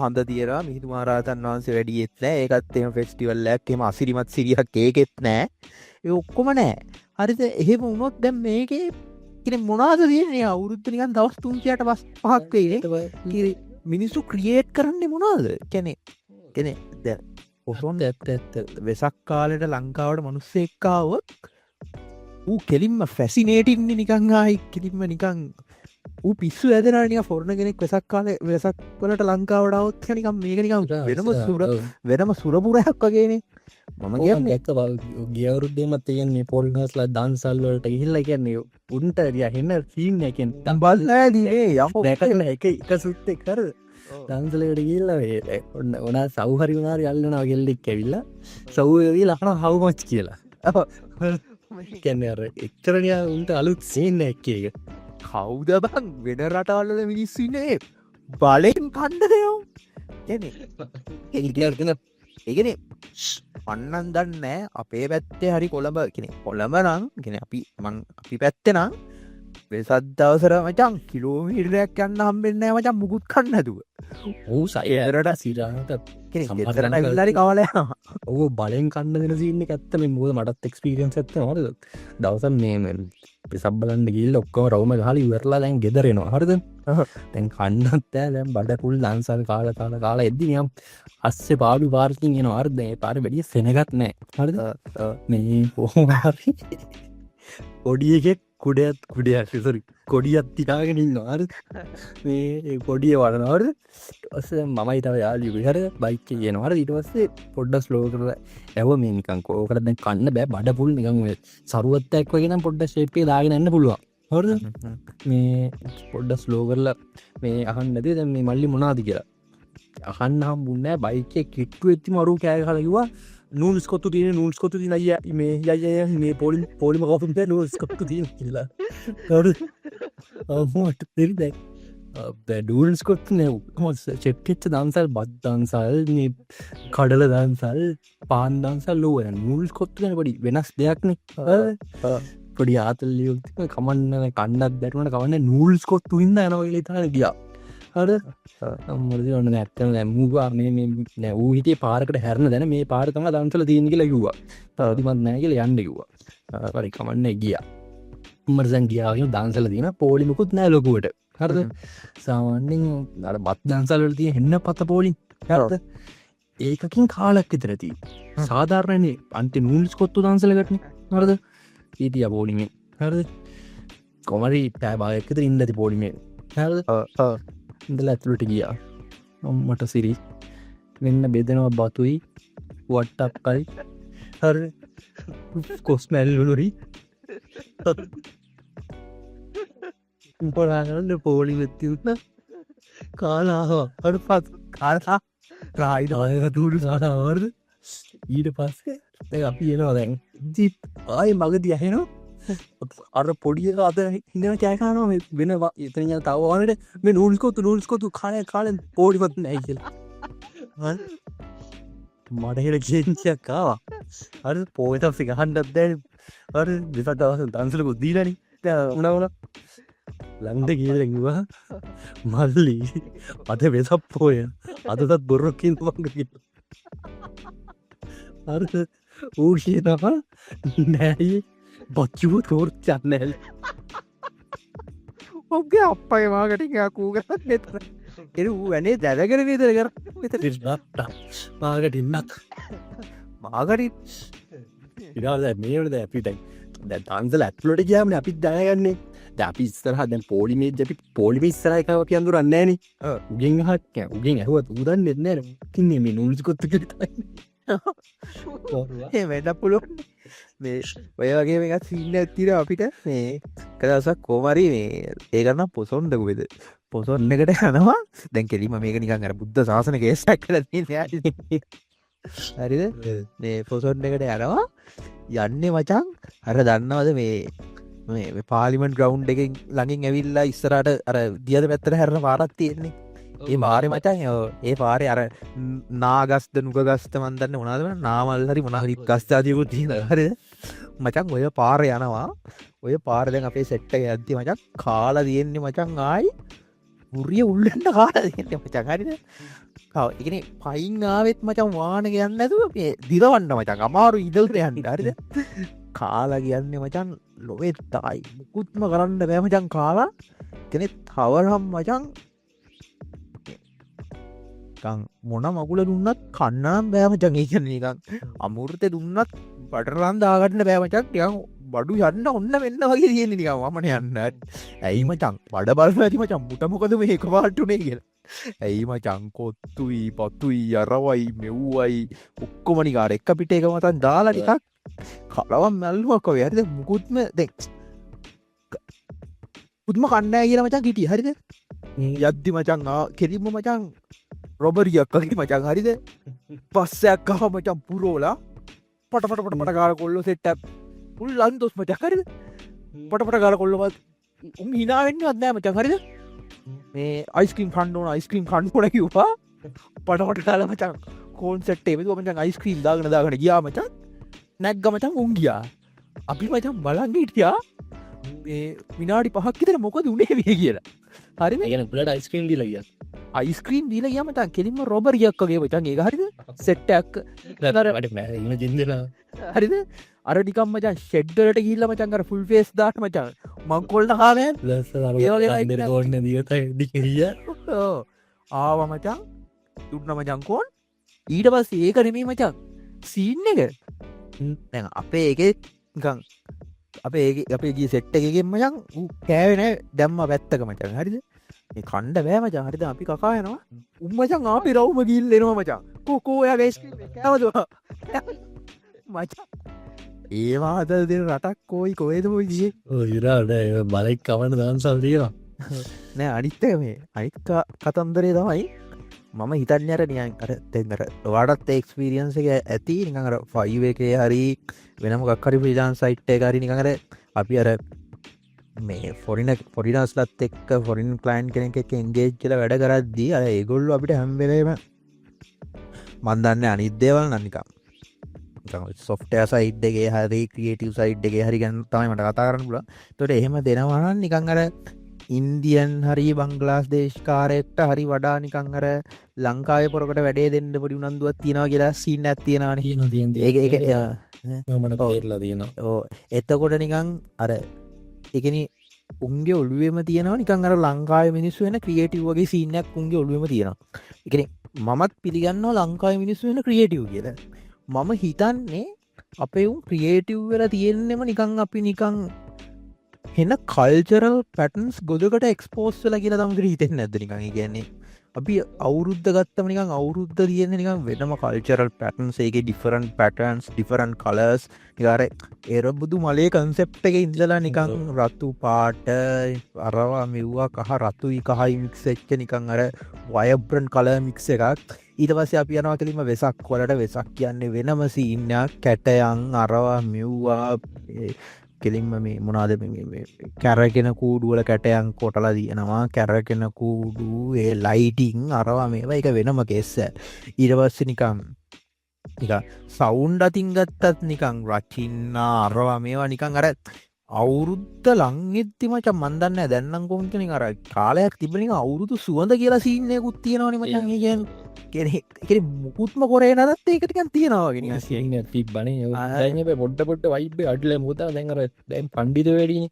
B: හඳ තියෙනවා මිහිඳු මහරහතන් වහන්සේ වැඩියෙත් නෑ ඒකත් එහෙම ෆෙස්ටිවල් එකක් එහෙම අසිරිමත් සිරියක් ඒකෙත් නෑ ඒ ඔක්කොම නෑ හරිද එහෙම වුණොත් දැන් මේකේ කියන්නේ මොනවාද තියෙන්නේ අවුරුද්ද නිකන් දවස් 3-5ක් වෙයිනේ මිනිස්සු ක්‍රියේට් කරන්නේ මොනවද කියන්නේ දැන් ඔසොන් වෙසක් කාලෙට ලංකාවට මනුස්සෙක් ආවොත් ඌ කෙලින්ම ෆැසිනේටින්නේ නිකන් ආයි කෙලින්ම නිකන් ඌ පිස්සු ඇදෙනවා නිකන් ෆොරන කෙනෙක් වෙසක් කාලේ වෙසක් වලට ලංකාවට ආවොත් නිකන් මේක නිකන් වෙනම සුරපුරයක් වගේනේ මම කියන්නේ
A: එක්ක ගිය අවුරුද්දේම තියෙන්නේ පොල්ගස්ලා දන්සල් වලට ගිහිල්ලා කියන්නේ උන්ට හෙන්න සීන් එකෙන්
B: දැන් බලන්නදී යමු
A: දැකලා එක සුට් එක කර දන්සලකට ගිහිල්ලා ඔන්න ඕනා සව් හරි උනාරි අල්ලනවා කෙල්ලෙක් ඇවිල්ලා සව් වෙවිලා අහනවා how much කියලා කියන්නේ අර එක්තරනියා උන්ට අලුත් සීන් එකක් එක
B: කවුද බං වෙන රටවල් වල මිනිස්සු ඉන්නේ බලෙන් කන්න දෙනවා කියන්නේ ඒකනේ පන්නන් දන්නේ අපේ පැත්තේ හරි කොළඹ කියන්නේ කොළඹ නම් කියන්නේ අපි පැත්තේ නම් වෙසක් දවසට මචං කිලෝමීටරයක් යන්න හම්බෙන්නේ නැහැ මචං මුකුත් කන්න නැතුව.
A: ඔව් සයරට සිරාට
B: කෙනෙක් ගෙදරට ඇවිල්ලා හරි කවලා යනවා.
A: ඔව් බලෙන් කන්න දෙන සීන් එක ඇත්ත මේ මොකද මටත් එක්ස්පීරියන්ස් එකක් තියෙනවා හරිද? දවසක් මේ පිසබ් බලන්න ගිහිල්ලා ඔක්කොම රවුම ගහලා ඉවරලා දැන් ගෙදර එනවා හරිද? දැන් කන්නත් බෑ දැන් බඩ ෆුල් ලංසල් කාලා එද්දි නියම් අස්සේ පාඩු පාර්කින් එනවා හරිද? ඒ පාරේ වැඩි සෙනගත් නැහැ හරිද? මේ කොහොම හරි පොඩි එකෙක් කුඩයක් කොඩියක් තිකාගෙන ඉන්නවා හරිද? මේ කොඩිය වඩනවා හරිද? ඊපස්සේ මමයි තව යාළුවෙකුයි හරිද? බයික් එකේ යනවා හරිද? ඊට පස්සේ පොඩ්ඩක් ස්ලෝ කරලා ඇව මේ නිකන් කෝකට දැන් කන්න බෑ බඩ පුල් නිකන් ඔය සරුවත්තක් වගේ නම් පොඩ්ඩක් ෂේප් එක දාගෙන යන්න පුළුවන්. හරිද? මේ පොඩ්ඩක් ස්ලෝ කරලා මේ අහන්න නැති දැන් මේ මල්ලි මොනවාද කියලා. අහන්න හම්බුන්නේ නැහැ බයික් එකේ කිට්ටු එක්කම අරු කෑ ගහලා කිව්වා නූල්ස් කොත්තු තියෙන අයියා මේ යය මේ පොලිම කෝපින් පෙර නූල්ස් කොත්තු තියෙන කියලා. හරිද? මොකට දෙරිද? නූල්ස් කොත්තු නේ කොහොමද චෙක් වෙච්ච දන්සල් බත් දන්සල් මේ කඩල දන්සල් පාන් දන්සල් ලෝ නූල්ස් කොත්තු ගැන පොඩි වෙනස් දෙයක් නේ. පොඩි ආතල්ලියක් තියෙන කමන්න කන්නත් බැරුණාට කවන්නේ නූල්ස් කොත්තු හින්දා යනවා කියලා ඉතාලේ ගියා. හරිද? මොකද ඔන්න නැත්තම් දැන් මූවා මේ නෑ ඌ හිතේ පාරකට හැරෙන දැන මේ පාර තමයි දන්සල තියෙන කියලා කිව්වා. තවදිමත් නෑ කියලා යන්න කිව්වා. හරි කමන්නේ ගියා. මරසන් ගියාවම දන්සල තියෙන පෝලිමකුත් නෑ ලොකුවට හරද සාමාන්‍යෙන් අර බත් දන්සල්වල තිය එන්න පත පෝලින් හරද ඒකකින් කාලක් විතරති සාධාරණය අන්ති නූල්ස් කොත්තු දන්සලකටන හරද ඊටිය පෝලිමෙන් හරද කොමරි පෑබායකත ඉන්නති පෝලිමෙන් හරද ඉඳල ඇතුළට ගියා මට සිරි වෙන්න බෙදනවා බතුයි වට්ටක් කයි හර කොස්මැල්ලුනොරී පොලාගන්න පෝලිවෙත්තිවුන්න කාලාහ අඩ පත් කාරතා රායිදායක තුඩු සාටවර්ද ඊට පස්සේ අපි එනවා දැන් ජිත් ආය මගති ඇහෙනවා අර පොඩිය අත හිදන කෑකානවා වෙන එතන තවවානට මේ නූල්ස්කොතු නූල්ස්කොතු කාලය කාලෙන් පෝඩිපත් නැයි කියලා මටහෙල ජෙන්චයක් කාවා අර පෝතසි ගහන්ඩත් දැන් අර දෙසත් දවස දන්සලකු දීලන උනවන ලන්ද කියලවා මල්ලි අත වෙසක් පෝය අදතත් බොරොක්කින් මඟ අර ඌෂය තම නෑයි බච්චුව තෝර් චන්නැල් ඔගේ අපයි මාගටිකූගත් නෙතර එ වනේ දැදකර විතර කර මාගටින්නක් මාගරි ඉරාද මේවද අපිටයි දන්සල ඇත්ලොට ගයාමන අපිත් දැනගන්නේ ද අපි ස්තරහ දැන් පෝලිමේ අපි පොලිමි ස්තරයකව කියඳුරන්නේන උගෙන් හත් උගෙන් ඇහුවත් උදන් නෙත්නෑ තින්නේ මේ නුල්සිකොත්තු කරතයි වැඩ පුළුව මේ ඔය වගේ එකත් සින්න ඇතිර අපිට මේ කදසක් කෝමරි මේ ඒකරන්න පොසොන්දකුවෙද පොසොන්න එකට යනවා දැන් කෙරීම මේක නිකන් අර බුද්ධ ශාසන කේසක් කල හරිද මේ පොසොන්න එකට යනවා යන්නේ මචන් අර දන්නවද මේ පාලිමන් ග්‍රවන්් එක ළඟින් ඇවිල්ලා ඉස්සරට අර දියද පැත්තර හැරන පාරත් තියෙන්නේ ඒ මාරය මචන් ඒ පාරය අර නාගස්ද නුගස්ත මන්දන්න උනාදම නාමල් හරි මොනහරි ගස්ථාතියකුත් තියෙන හරි මචන් ඔය පාර යනවා ඔය පාරදැන් අපේ සෙට්ට ඇද්දි මචක් කාල තියෙන්නේ මචන් ආයි උරිය උල්ලන්න කාල තියෙන්නේ මචන් හරිද එකන පයිංආවෙත් මචන් වාන කියන්න ඇතුව දිරවන්න මචන් අමාරු ඉදල්ට යන්න හරිද කාලා කියන්නේ මචන් ලොවෙත්තයි මුකුත්ම කරන්න බෑමචන් කාලා කෙනෙ තවරම් මචන් මොන මකුල දුන්නත් කන්නම් බෑමචන් ඒකන නිකන් අමුෘතය දුන්නත් පටරන් දාගන්න බෑමචක් ටියන් බඩු යන්න ඔන්න වෙන්න වගේ තියෙන නික මන යන්න ඇයි මචන් වඩ බලම ඇති මචන් මුටමොකද මේ එක පාට්ටුනේ කියලා ඇයි මචන් කොත්තුයි පත්තුයි අරවයි මෙව්වයි ඔක්කොමනිකාර එක්ක පිට එක මතන් දාලා ටිකක් කලවම් මැල්ලුවක්ක වැරිද මුකුත්ම දෙක් පුත්ම කන්නෑ කියලා මචන් හිටිය හරිද යද්දි මචන් කෙරිම මචන් රොබරියක් කලි මචන් හරිද පස්සයක් කහ මචන් පුරෝලා පටපටපට මට කාර කොල්ලො සෙට්ට පුල් ලන්දොස් මචක් හරිද පටපට කාර කොල්ලොවත් හිනාවෙන්න අත්නෑ මචන් හරිද මේ අයිස්ක්‍රීම් කණ්ඩෝන අයිස්ක්‍රීම් කණ්ඩෝන කිව්වා පටපට කාල මචන් කෝන් සෙට්ේ මෙතුව මචන් අයිස්ක්‍රීම් දාගන ගියා මචන් නැක්ග මචන් උන්ගියා අපි මචන් බලංගීටයා විනාඩි පහක් විතර මොකද උනේ වේ කියලා හරි ගැන පුලට අයිස්ක්‍රීම් දීල ගිය අයිස්ක්‍රීම් දීල ගියමතන් කෙලින්ම රොබරියක්කගේ මචන් ඒ හරිද සෙට්ටක් ජින්දලා හරිද අරඩිකම් මචන් ෂෙඩ්ඩලට ගිල්ල මචන්කර ෆුල් ෆේස් දාට මචන් මංකොල්ට හාමයන් ඕන්න දිය ආව මචන් තුන්න මචංකෝන් ඊට පස් ඒක නෙමේ මචන් සීන්න එක දැ අපේ එක ගං අපේ ගී සෙට්ට එකගෙන් මචන් කෑවෙන දැම්ම පැත්තක මචන් හරිද කණ්ඩ බෑම ජහරිත අපි කකායනවා උම්මචන් අපි රව්ම ගිල් එනවා මචන් කෝකෝයාගේ ඇවදවා මචා ඒවාද දෙ රටක් කෝයි කොේද ෝයිදිය ඉරට බලෙක් කවන්න දන්සල් දීවා නෑ අනිත්තක මේ අනිත්ක කතන්දරේ තමයි මම හිතන්නර නියන් කර තෙන්නර වඩත් එක්ස්පිරියන්ස එක ඇති නිකර ෆයිව එකේ හරි වෙනම කක්කරි ප්‍රජාන් සයිට්ට කරි නිකර අපි අර මේ ෆොරිනස්ලත් එක්ක ෆොරින් කලයින් කෙනෙක් එක එන්ගේජ්ල වැඩ කරද්දී අය ඒගොල්ලු අපිට හැම්වෙලේම මන්දන්න අනිදේවල් නනිකම් සොෆ්ටය සයිඩ්ගේ හරි ක්‍රියටව සයිඩ්ගේ හරි ගැන තමයි මට කතා කරන්න පුල තොට එහෙම දෙනවාන නිකං අර ඉන්දියන් හරි බංගලාස් දේශකාරයට හරි වඩා නිකං අර ලංකාය පොරකට වැඩේ දෙන්න පොඩි උනන්දුවත් තියෙනවා කියලා සින්න ඇත්තියෙනවාන ඒ මට පවරලා තියෙනවා එතකොට නිකං අර
B: එකන උන්ගේ ඔළුවේම තියෙනවා නිකන් අර ලංකාවේ මිනිස්සු වෙන ක්‍රියේටිව් වගේ සීන් එකක් උන්ගේ ඔළුවේම තියෙනවා. ඒ කියන්නේ මමත් පිළිගන්නවා ලංකාවේ මිනිස්සු වෙන ක්‍රියේටිව් කියලා. මම හිතන්නේ අපේ උන් ක්‍රියේටිව් වෙලා තියෙන්නෙම නිකන් අපි නිකන් හෙන කල්චරල් පැටන්ස් ගොදකට එක්ස්පෝස් වෙලා කියලා තමයි හිතෙන්නේ නැද්ද නිකන්. ඒ කියන්නේ අපි අවුරුද්ද ගත්තම නිකන් අවුරුද්ද තියෙන්නේ නිකන් වෙනම කල්චරල් පැටර්න්ස් ඒකේ ඩිෆරන්ට් පැටර්න්ස් ඩිෆරන්ට් කලර්ස් නිකන් අර එරබුදු මලේ කන්සෙප්ට් එකේ ඉඳලා නිකන් රතු පාට අරවා මෙව්වා කහ රතුයි කහයි මික්ස් වෙච්ච නිකන් අර වයබ්‍රන්ට් කලර් මික්ස් එකක්. ඊට පස්සේ අපි යනවා කෙලින්ම වෙසක් වලට. වෙසක් කියන්නේ වෙනම සීන් එකක් කැටයන් අරවා මෙව්වා කෙලින්ම මේ මොනාද කැරගෙන කූඩුවල කැටයන් කොටලා තියෙනවා. කැරගෙන කූඩු ඒ ලයිටිං අරවා මේවා එක වෙනම කෙස්ස. ඊට පස්සේ නිකන් සවුන්ඩ් අතින් ගත්තත් නිකන් රචින්න අරවා මේවා නිකන් අර අවුරුද්ද ලංවෙද්දි මචං මන් දන්නේ නැහැ දැන් නම් කොහොමද නිකන් අර කාලයක් තිබ්බ නිකන් අවුරුදු සුවඳ කියලා සීන් එකකුත් තියෙනවනේ මචං. ඒ කියන්නේ මුකුත්ම කොරේ නැදත් ඒක ටිකක් තියෙනවා වගේ නිකන්
A: සීන් එකක් තිබ්බනේ. දැන් මේ පොඩ වයිබ් එක අඩල මොකද දැන් අර දැන් පණ්ඩිත වැඩිනේ.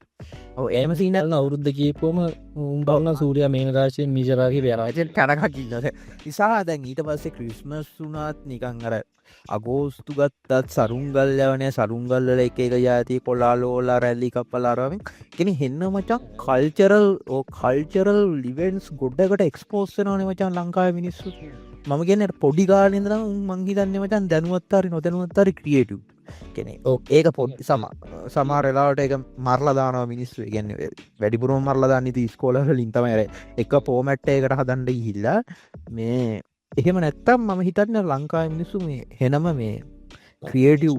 A: ඔව් එහෙම සීන් එකක් අවුරුද්ද කියපුවම උන් බලන සූර්යා මේනරාජයෙන් මිජරාගේ යනවා.
B: ඉතින් කනකක් ඉන්නද නිසා දැන් ඊට පස්සේ ක්‍රිස්මස් වුණාත් නිකන් අර අගෝස්තු ගත්තත් සරුංගල් යවනේ සරුංගල් වල එක එක જાති කොලාලෝලා රැලි කපලා අරවෙන් කියන්නේ හෙන්න මචං කල්චරල් ඉවෙන්ට්ස් ගොඩකට එක්ස්පෝස් වෙනවනේ මචං ලංකාවේ මිනිස්සු. මම කියන්නේ පොඩි කාලේ ඉඳලා මං හිතන්නේ මචං දැනුවත් හරි නොදැනුවත් හරි ක්‍රියේටිව්. කියන්නේ ඒක පොඩි සමහර වෙලාවට ඒක මරලා දානවා මිනිස්සු. ඒ කියන්නේ වැඩිපුරම මරලා දාන්නේ ඉතින් ඉස්කෝල වලින් තමයි අර එක ෆෝමැට් එකකට හදන්න ගිහිල්ලා මේ එහෙම නැත්තම් මම හිතන්නේ ලංකාවේ මිනිස්සු මේ හෙනම මේ ක්‍රියේටිව්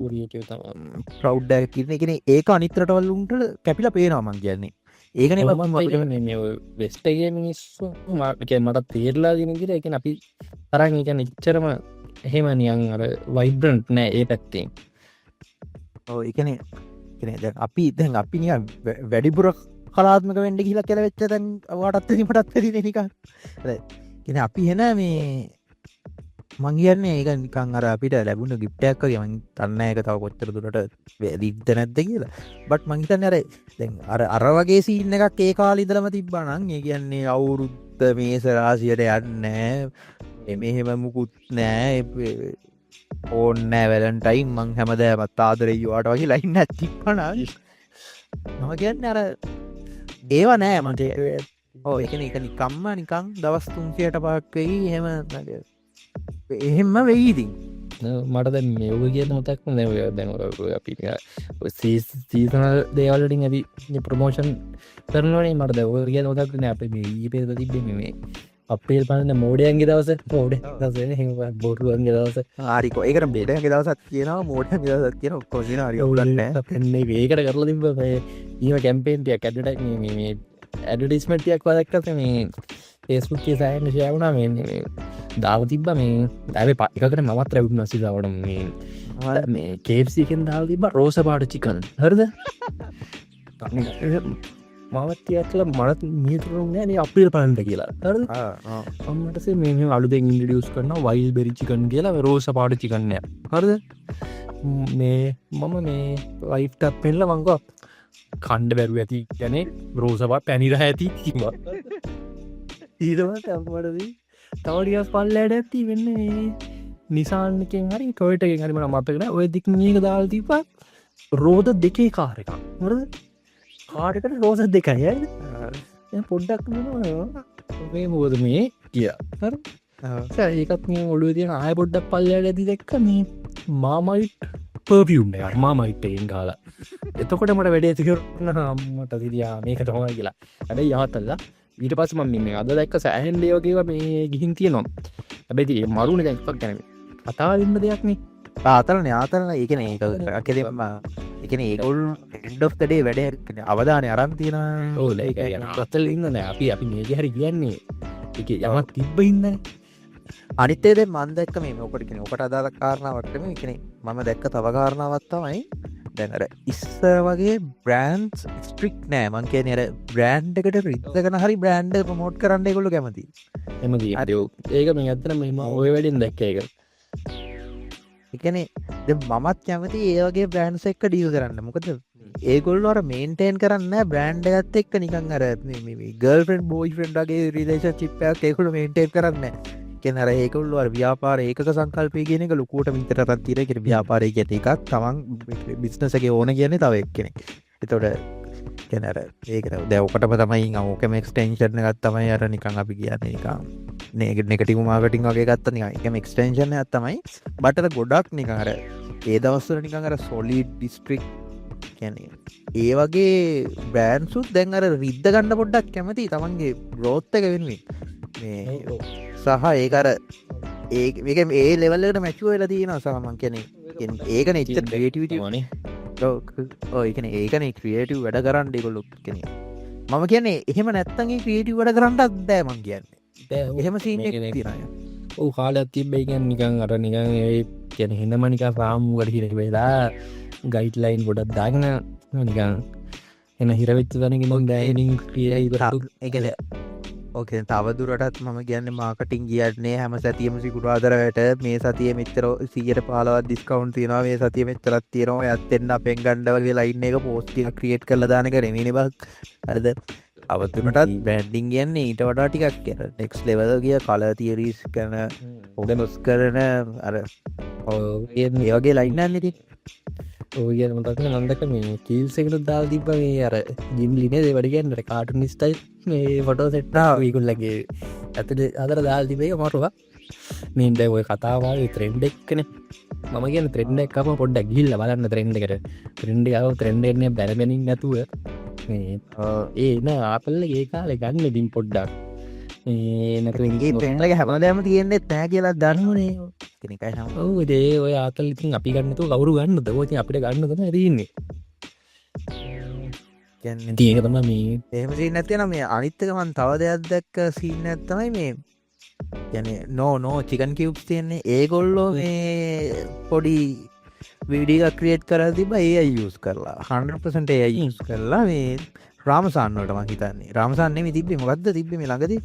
B: ප්‍රවුඩ් එකක් ඉන්නේ. කියන්නේ ඒක අනිත් රටවල් උන්ට කැපිලා පේනවා මං කියන්නේ. ඒකනේ
A: මේ වෙස්ට් එකේ මිනිස්සු මට තේරලා දින විදිහට ඒ කියන්නේ අපි තරම් ඒ කියන්නේ ඉච්චරම එහෙම නියන් අර වයිබ්‍රන්ට් නෑ ඒ පැත්තෙන්.
B: ඔව් ඒ කියන්නේ දැන් අපි නිකන් වැඩිපුර කලාත්මක වෙන්න ගිහිලා කියලා වෙච්ච දැන් ඔයාටත් එදිමටත් එදිනේ නිකන්. හරි. කියන්නේ අපි එන මේ මං කියන්නේ ඒක නිකන් අර අපිට ලැබුණ ගිෆ්ට් එකක් වගේ. මං දන්නේ ඒක තව කොච්චර දුරට වැදිද්ද නැද්ද කියලා. බට් මං හිතන්නේ අර දැන් අර වගේ සීන් එකක් ඒ කාලේ ඉඳලම තිබ්බා නම් ඒ කියන්නේ අවුරුද්ද මේස රාශියට යන්නේ මෙහෙම මුකුත් නෑ ඕන් නෑ වැලන්ටයින් මං හැමදාමත් ආදරේ යුවාට වගේ ලයින් එකක් තිබ්බා නම් මම කියන්නේ අර ඒව නෑ මට. ඔව් ඒ කියන්නේ ඒක නිකම්ම නිකන් දවස් 300ට පහක් වෙයි එහෙම එහෙම වෙයි ඉතින්.
A: මට දැන් මේව කියන මතක්ම දැන් අපි සීසනල් දේවල් වලින් අපි ප්‍රොමෝෂන් කරනවනේ. මට දැන් ඔය කියන මතක් නෑ අපේ මේ ඊපෙද තිබ්බේ මේ අප්‍රේල් පන්දේ මෝඩයන්ගේ දවස එහෙම බොරුවන්ගේ දවස.
B: හරිකෝ ඒකට බෙඩයන්ගේ දවසක් කියනවා මෝඩයන්ගේ දවසක් කියනවා ඔක්කොම කියනවා. හරි උලන්නේ
A: නැහැ. ඒකට කරලා තිබ්බ මේ ඊම කැම්පේන් ටිකක් මේ ඇඩ්වර්ටයිස්මන්ට් ටිකක් වදක්කත් මේ ෆේස්බුක් එකේ සෑහෙන ෂෙයා වුණා මේ දාලා තිබ්බා මේ ආවේ එකකට මමත් රැවුණා සිතාවට මේ KFC එකෙන් දාලා තිබ්බා රෝස පාට චිකන්. හරිද? මමත් ටිකක් මට මීටරුම් නෑ නේ අප්‍රේල් පන්දේ කියලා. හරිද? අම්මට සේ මේ අලුතෙන් ඉන්ට්‍රොඩියුස් කරනවා වයිල්ඩ් බෙරි චිකන් කියලා රෝස පාට චිකන් නෑ. හරිද? මේ මම මේ වයිෆ්ට් අප් පෙන්නලා මං ගෝ කණ්ඩ බැරුව ඇති ගැනේ රෝසපා පැනිරහ ඇති කිවා ඊරමට අම්මටදී තවඩියස් පල්ලෑඩ ඇති වෙන්න නිසාන්නකෙන් හරි කොයිටගෙන් හරිම මතකෙන ඔය දික් මේක දාල් තිපා රෝධ දෙකේ කාරක කාටකට රෝස දෙකයි පොඩ්ඩක් මේ මෝද මේ කිය ඒකත් මේ ඔලුව තියෙන ආය පොඩ්ඩක් පල්ලෑඩ ඇති දෙක්ක මේ මාමයිට් පර්පියුම් එක මාමයිට්ටයෙන් කාලා එතකොට මට වැඩේ තිකරන අම්මට තිරයා මේක තමයි කියලා හැබැයි යහතල්ලා ඊට පස්සේ මම මේ අද දැක්ක සෑහෙන් දේවල් ඒවා මේ ගිහින් තියෙනවා හැබැයි ඒ මරුනේ දැන් එකක් ගැන කතා වෙන්න දෙයක් නේ
B: ආතලන ඒ කියන්නේ ඒක අකදෙම ඒ කියන්නේ ඒගොල්ලෝ end of the day වැඩේ අවධානය අරන් තියෙනවා
A: ඔව් ඒක අතල් ඉන්න නෑ අපි මේක හරි කියන්නේ ඒකේ යමක් තිබ්බ ඉන්නනේ
B: අනිත්තේද මන් දැක්ක මේ ඔකට කියන්නේ ඔකට අදාළ කාරණාවක් නෙමෙයි කියන්නේ මම දැක්ක තව කාරණාවක් තමයි දැන් අර ඉස්සර වගේ බ්‍රෑන්ඩ්ස් ස්ට්‍රික්ට් නෑ මං කියන්නේ අර බ්‍රෑන්ඩ් එකට රිද්දගෙන හරි බ්‍රෑන්ඩ් එක ප්‍රොමෝට් කරන්න ඒගොල්ලෝ කැමතියි
A: එමදී ඒක මම ඇත්තටම මම ඔය වැඩෙන් දැක්ක ඒක
B: ඒ කියන්නේ දැන් මමත් කැමති ඒ වගේ බ්‍රෑන්ඩ්ස් එක්ක ඩීල් කරන්න මොකද ඒගොල්ලෝ අර මේන්ටේන් කරන්න බ්‍රෑන්ඩ් එකත් එක්ක නිකන් අර ගර්ල්ෆ්‍රෙන්ඩ් බොයිෆ්‍රෙන්ඩ් වගේ රිලේෂන්ෂිප් එකක් ඒගොල්ලෝ මේන්ටේන් කරන්නේ නැහැ. කියන්නේ අර ඒගොල්ලෝ අර ව්‍යාපාර ඒකක සංකල්පය කියන එක ලොකුවට විතරක් තියෙන. කියන්නේ ව්‍යාපාරය කියන එකක් තමන් බිස්නස් එකේ ඕන කියන්නේ තව එක්කෙනෙක්. එතකොට කියන්නේ අර ඒකට දැන් ඔකටම තමයි ඕකම එක්ස්ටෙන්ෂන් එකක් තමයි අර නිකන් අපි කියන්නේ නිකන් නෙගටිව් මාකටිං වගේ ගත්තා නිකන් ඒකම එක්ස්ටෙන්ෂන් එකක් තමයි. බටර ගොඩක් නිකන් අර ඒ දවස්වල නිකන් අර සොලිඩ් ඩිස්ට්‍රික්ට් කියන්නේ ඒ වගේ බ්‍රෑන්ඩ්සුත් දැන් අර රිද්ද ගන්න පොඩ්ඩක් කැමති තමන්ගේ ග්‍රෝත් එක වෙනුවෙන් මේ සහ ඒක අර ඒක ඒ ලෙවල් එකට මැචුව වෙලා තියෙනවා සහ මං කියන්නේ ඒකනේ ඉච්ච ක්‍රියේටිවිටි ඔය කියන්නේ ඒකනේ ක්‍රියේටිව් වැඩ කරන්න ඒගොල්ලෝ කියන්නේ මම කියන්නේ එහෙම නැත්තම් ඒ ක්‍රියේටිව් වැඩ කරන්නත් බෑ මං කියන්නේ එහෙම සීන් එකක් තියෙනවා.
A: ඔව් කාලයක් තිබ්බයි කියන්නේ නිකන් අර නිකන් ඒ කියන්නේ හිනම නිකන් රාමුවකට හිර වෙලා ගයිඩ්ලයින් ගොඩක් දාගෙන නිකන් එන හිරවෙච්ච තැනකින් දැනින්
B: ඒකද ඕකේ තවදුරටත් මම කියන්නේ මාකටිං කියන්නේ හැම සතියෙම සිකුරාදරට මේ සතියේ මෙච්චර 115ක් ඩිස්කවුන්ට් තියෙනවා මේ සතියේ මෙච්චරක් තියෙනවා ඔයත් එන්න අපෙන් ගන්න වගේ ලයින් එක පෝස්ට් එකක් ක්‍රියේට් කරලා දාන එක නෙමෙයිනේ බක්. හරිද? අවතුරටත් බ්‍රෑන්ඩින් කියන්නේ ඊට වඩා ටිකක් කියන නෙක්ස්ට් ලෙවල් ගිය කලර් තියරිස් කරන ඔගනොස් කරන අර ඒ වගේ ලයින් එකක් නේ.
A: ඔය කියන මතක නන්දක මේ කීල්ස් එකට දාලා තිබ්බ මේ අර ජිම් ලිනේ ඒ වැඩ කියන්නේ කාටුනිස්ටයි මේ ෆොටෝ සෙට් එක ඒගොල්ලගේ ඇතුලේ අතර දාලා තිබේ මරුවා. මේ දැන් ඔය කතාව ආවේ ට්‍රෙන්ඩ් එකනේ. මම කියන ට්‍රෙන්ඩ් එක අපම පොඩ්ඩක් ගිහිල්ලා බලන්න ට්‍රෙන්ඩ් එකට. ට්‍රෙන්ඩ් එක ආව ට්‍රෙන්ඩ් එකනේ බැලමෙනින් නැතුව මේ ඒ න ආපල් ඒ කාලේ ගන්න ඉතින් පොඩ්ඩක් මේ නැතු
B: ඉංගේ ට්‍රෙන්ඩ් එක හැමදාම තියෙන්නේ නැහැ කියලා දන්නවනේ. කෙනෙක්යි නම්
A: ඔව් ඒ ඔය ආතල් ඉතින් අපි ගන්න තු කවුරු ගන්නද? ඔය ඉතින් අපිට ගන්න තමයි තියෙන්නේ.
B: කියන්නේ
A: ඉතින් ඒක තමයි මේ
B: එහෙම සීන් නැති වෙනා මේ අනිත් එක මම තව දෙයක් දැක්ක සීන් එකක් තමයි මේ කියන්නේ නෝ චිකන් කියුබ්ස් තියන්නේ ඒගොල්ලෝ මේ පොඩි වීඩියෝ එකක් ක්‍රියේට් කරලා තිබ්බා AI යූස් කරලා 100% AI යූස් කරලා මේ රාමසාන් වලට මං හිතන්නේ රාමසාන් නෙමෙයි තිබ්බේ මොකද්ද තිබ්බේ මේ ළඟදී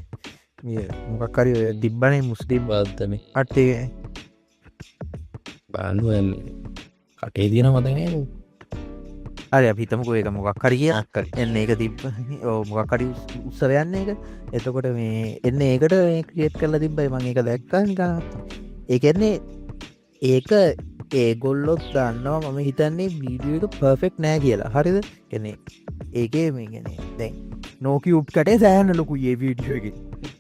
B: මේ මොකක් හරි ඔය තිබ්බනේ මුස්ලිම්
A: බද්ද මේ
B: අටේ
A: බානුව කටේ තියෙන මතක නේද?
B: හරි අපි හිතමුකෝ ඒක මොකක් හරි කියලා එන්න ඒක තිබ්බ ඔව් මොකක් හරි උත්සවයක් නේ ඒක. එතකොට මේ එන්න ඒකට මේ ක්‍රියේට් කරලා තිබ්බයි මම ඒක දැක්කා නිකන්. ඒ කියන්නේ ඒක ඒගොල්ලොත් දන්නවා මම හිතන්නේ වීඩියෝ එක පර්ෆෙක්ට් නෑ කියලා. හරිද? කියන්නේ ඒකේ මේ කියන්නේ දැන් නෝ කියුබ් කටේ සෑහෙන ලොකුයි ඒ වීඩියෝ එකේ.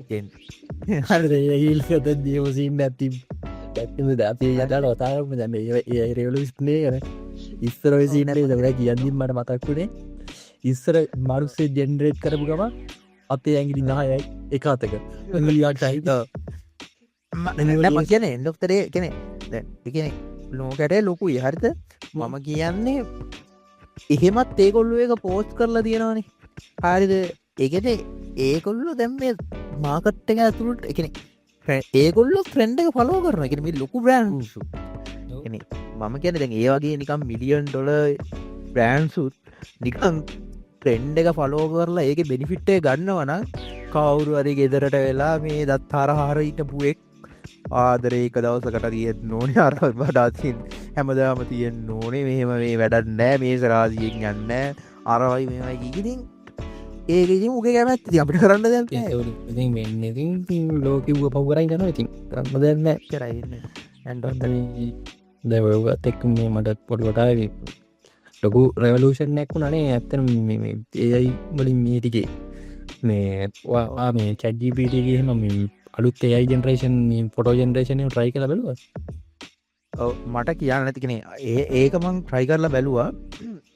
B: කියන්නේ
A: හරිද? ඒ ඉල්ලද දියව සීන් නැති දැක්කම අපි යටට ඔතාරම දැන් මේ රෙවොලුෂන් එක ඉස්සර ඔය සීන් එකේ දැන් කියන්නින් මට මතක් වුණේ ඉස්සර මනුස්සේ ජෙනරේට් කරපු ගම අතේ ඇඟිලි 9යි එක අතක එංගලියට හිට
B: මම කියන්නේ ડોක්ටර් ඒ කියන්නේ දැන් ඒ කියන්නේ ලෝකයට ලොකුයි. හරිද? මම කියන්නේ එහෙමත් ඒගොල්ලෝ එක පෝස්ට් කරලා තියෙනවානේ. හරිද? ඒ කියන්නේ ඒගොල්ලෝ දැන් මේ මාකට් එක ඇතුළට ඒ කියන්නේ ඒගොල්ලෝ ට්‍රෙන්ඩ් එක ෆලෝ කරනවා. ඒ කියන්නේ මේ ලොකු බ්‍රෑන්ඩ්ස් කියන්නේ මම කියන්නේ දැන් ඒ වගේ නිකන් මිලියන් ඩොලර් බ්‍රෑන්ඩ්ස් නිකන් ට්‍රෙන්ඩ් එක ෆලෝ කරලා ඒකේ බෙනිෆිට් එක ගන්නවා නම් කවුරු හරි ගෙදරට වෙලා මේ දත්තාර හාර හිටපු එක් ආදරේ එක දවසකට තියෙන්න ඕනේ අර වඩා තියෙන හැමදාම තියෙන්න ඕනේ මෙහෙම මේ වැඩක් නැහැ මේ සරාදියෙන් යන්නේ අරවයි මේවයි ඉතින් ඒක ඉතින් උගේ කැමැත්ත ඉතින් අපිට කරන්න දෙයක් නැහැ.
A: ඉතින් මෙන්න ඉතින් ලෝකෙව පව් කරගෙන යනවා ඉතින් කරන්න දෙයක් නැහැ.
B: කරයි ඉන්නේ.
A: ඇන්ඩ්‍රොයිඩ් දැන් ඔයවත් එක්ක මේ මට පොඩි කොටයි ලොකු රෙවලූෂන් එකක් වුණානේ ඇත්තටම මේ AI වලින් මේ ටිකේ මේ වා මේ chat GPT එකේ එහෙම මේ අලුත් AI ජෙනරේෂන් මේ ෆොටෝ ජෙනරේෂන් එක try කරලා බලුවා.
B: ඔව් මට කියන්න නැති කෙනේ ඒක මං try කරලා බැලුවා.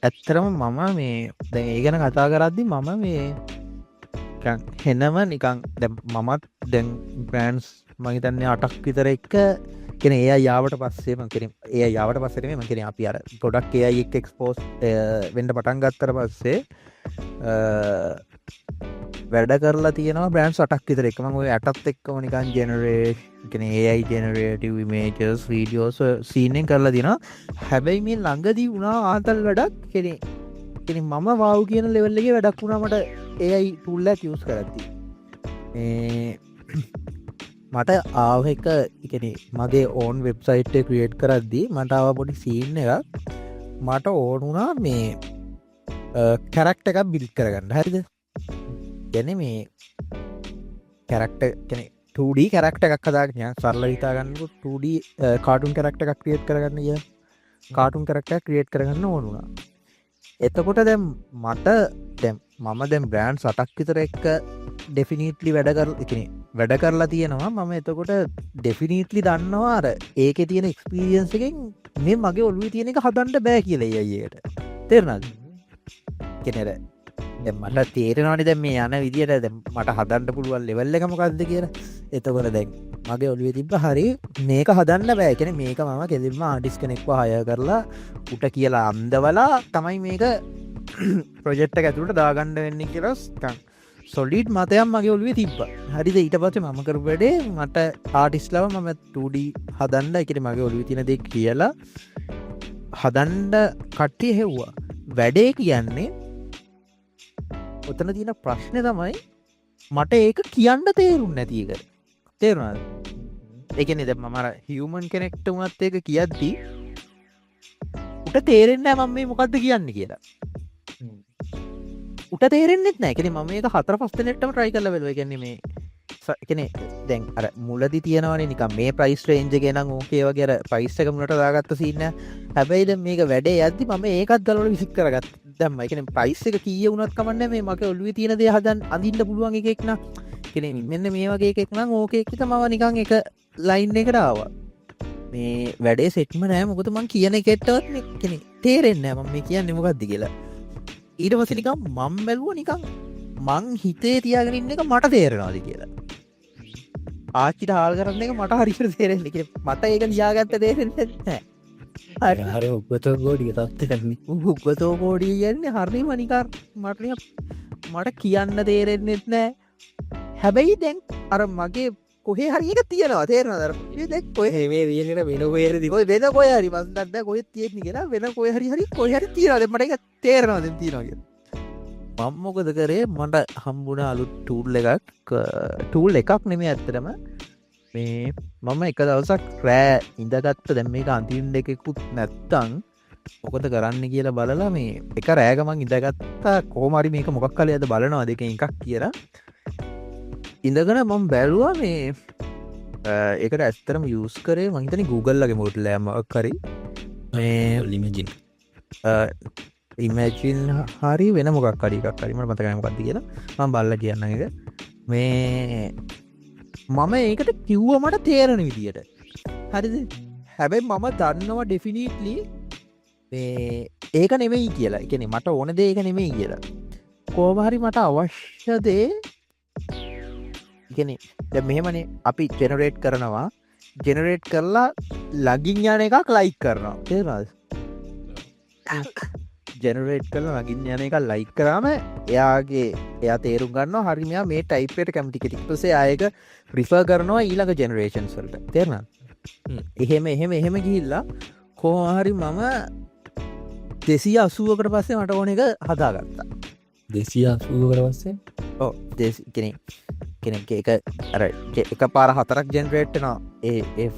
B: ඇත්තටම මම මේ දැන් ඒ ගැන කතා කරද්දි මම මේ නිකන් නිකන් දැන් මමත් දැන් බ්‍රෑන්ඩ්ස් මම හිතන්නේ 8ක් විතර එක කියන්නේ AI ආවට පස්සේ මම කියන්නේ AI ආවට පස්සේ නෙමෙයි මම කියන්නේ අපි අර ප්‍රොඩක්ට් AI එක්ක එක්ස්පෝස් වෙන්න පටන් ගත්තට පස්සේ වැඩ කරලා තියෙනවා බ්‍රෑන්ඩ්ස් 8ක් විතර එක. මම ওই 8ත් එක්කම නිකන් ජෙනරේට් කියන්නේ AI ජෙනරේටිව් ඉමේජස් වීඩියෝස් සීන් එක කරලා තියෙනවා. හැබැයි මේ ළඟදී වුණා ආතල් වැඩක් කියන්නේ මම වාව් කියන ලෙවල් එකේ වැඩක් වුණා මට AI tool එකක් යූස් කරද්දී. මට ආව එක කියන්නේ මගේ ඕන් වෙබ්සයිට් එක ක්‍රියේට් කරද්දී මට ආව පොඩි සීන් එකක් මට ඕන වුණා මේ කැරක්ට එකක් බිල් කරගන්න හරිද ගැන මේ කැරක්ට කෙනෙ 2D කැරක්ට එකක් කදාගන සරල හිතාගන්නකු 2D කාටුන් කැරක්ට එකක් ක්‍රියට් කරගන්න ය කාටුන් කරක්ට ක්‍රියට් කරගන්න ඕනුනා එතකොට දැම් මට දැම් මම දැම් බ්‍රෑන්් සටක් විතර එක්ක ඩෙෆිනිටලි වැඩකර එකන වැඩ කරලා තියෙනවා මම එතකොට ඩෙෆිනිටලි දන්නවාර ඒක තියෙන එක්ස්පිරියන්ස එකෙන් මේ මගේ ඔල්ුව තියෙන එක හදන්ට බෑ කියල ඒයට තෙරනද කෙනෙර මට තේරෙනවානි දැ මේ යන විදිට දැ මට හදන්ට පුළුවන් ලෙවල්ල එකමකක්ද කියලා එතකොට දැන් මගේ ඔලුව තිබ හරි මේක හදන්න බෑකෙන මේක මම කෙදෙම ආඩිස් කෙනෙක්ව හය කරලා උට කියලා අම්දවලා තමයි මේක ප්‍රජෙට්ට ඇතුළට දාගණ්ඩ වෙන්න කියලස්කං සොලිඩ් මතයම් මගේ ඔලුවේ තිබ්බ හරිද ඊට පස මම කරබඩේ මට ආටිස්ලාව මම 2D හදන්ඩ එකට මගේ ඔලුව තින දෙක් කියලා හදන්ඩ කට්ටිය හෙව්වා වැඩේ කියන්නේ ඔතන තියෙන ප්‍රශ්නය තමයි මට ඒක කියන්න තේරුම් නැතික තේරුණාද එකනෙ ද මර හියමන් කෙනෙක්ට වනත් ඒක කියද්දී උට තේරෙන්න මම මේ මොකක්ද කියන්න කියලා උට තේරෙන්නෙත් නෑකෙන ම මේක හතර පස්තනෙට්ටම ට්‍රයි කරල වෙල ගැන්නේ මේ එකනෙ දැන් අර මුලදි තියෙනවන නික මේ ප්‍රයිස් රේන්ජ ගෙනම් ඕකේ වගේ පයිස්සක මුලට දාගත්ත සින්න හැබැයිද මේක වැඩේ ඇති ම ඒකත් දලට විසික් කරගත් දම එකන පයිස් එක කිය වුණත් කමන්න මේ මක ඔල්ුව තියෙන දේ හදන් අඳින්ට පුළුවන් එකෙක්න කෙනෙ මෙන්න මේ වගේ එකෙක් නම් ඕකෙක්ත මව නිකං එක ලයින් එකට ආවා මේ වැඩේ සෙට්ම නෑ මොකද මං කියන කෙට්ටවත් කෙනෙ තේරෙන්න ම මේ කියන්න මොකක්දි කියලා ඊට පස නිකම් මං බැලුව නිකං මං හිතේ තියාගෙනන්න එක මට තේරෙනවාද කියලා ආච්චිට හාල් කරන්න එක මට හරිට තේරෙන එක මට ඒක ලියාගත්ත තේරෙන්නේ
A: හරි උගතෝ ගෝඩිය තත්ත කරන
B: උගතෝ කෝඩිය කියන්නේ හරි මනිකර් මටය මට කියන්න තේරෙන්නෙත් නෑ හැබැයි දැන් අර මගේ කොහේ හරික තියෙනවා තේරන දර දැක් කොහ මේ දියකට වෙන කොයරදි කොයි වෙන කොය හරි මන්දන්න කොය තියෙන කියෙන වෙන කොය හරි හරි කොහරි තියනද මට එක තේරනවාද තියනගේ මම්මොකද කරේ මට හම්බුණ අලුත් ටූල් ටූල් එකක් නෙමේ ඇත්තරම මේ මම එක දවසක් රෑ ඉඳගත්ත දැම් මේ අන්තින් දෙකෙකුත් නැත්තං මොකද කරන්න කියලා බලලා මේ එක රෑගමන් ඉඳගත්තා කෝමරි මේක මොකක් කල ඇද බලනවා දෙක එකක් කියලා ඉඳගන මම බැලවා මේ ඒකට ඇස්තරම යස් කරේ මහිතන Googleලගේ මොට ලෑම කරි
A: ලිමජින්
B: ඉමජින් හරි වෙන මොකක් කඩිකක් කරීමට මතකම පත්ති කියලා මම බල්ල කියන්න එක මේ මම ඒකට කිව්ව මට තේරණ විදියට හරිද හැබැයි මම දන්නවා ඩෙෆිනිටලි ඒක නෙමෙයි කියලා එකනෙ මට ඕන දේක නෙමෙයි කියලා කෝමහරි මට අවශ්‍යදේ ඉගෙන මෙහෙමනේ අපි ජෙනරේට් කරනවා ජෙනරේට් කරලා ලගින් යන එකක් ලයික් කරනවා තේරෙනවද ජෙනරේට් කරන ලගින් යන එක ලයික් කරාම එයාගේ එයා තේරුම් ගන්න හරිමයා මේ ටයිපට කැමති කෙටික්ටසේ අයක ප්‍රිෆර් කරනවා ඊළඟ ජෙනරේෂන් සල්ට තේරන එහෙම ගිල්ලා කෝහරි මම 280කට පස්සේ මට ඕන එක හදාගත්තා
A: 280කට පස්සේ
B: ඕ කෙනෙක් එක අර එක පාර හතරක් ජෙනරේට්නවා ඒ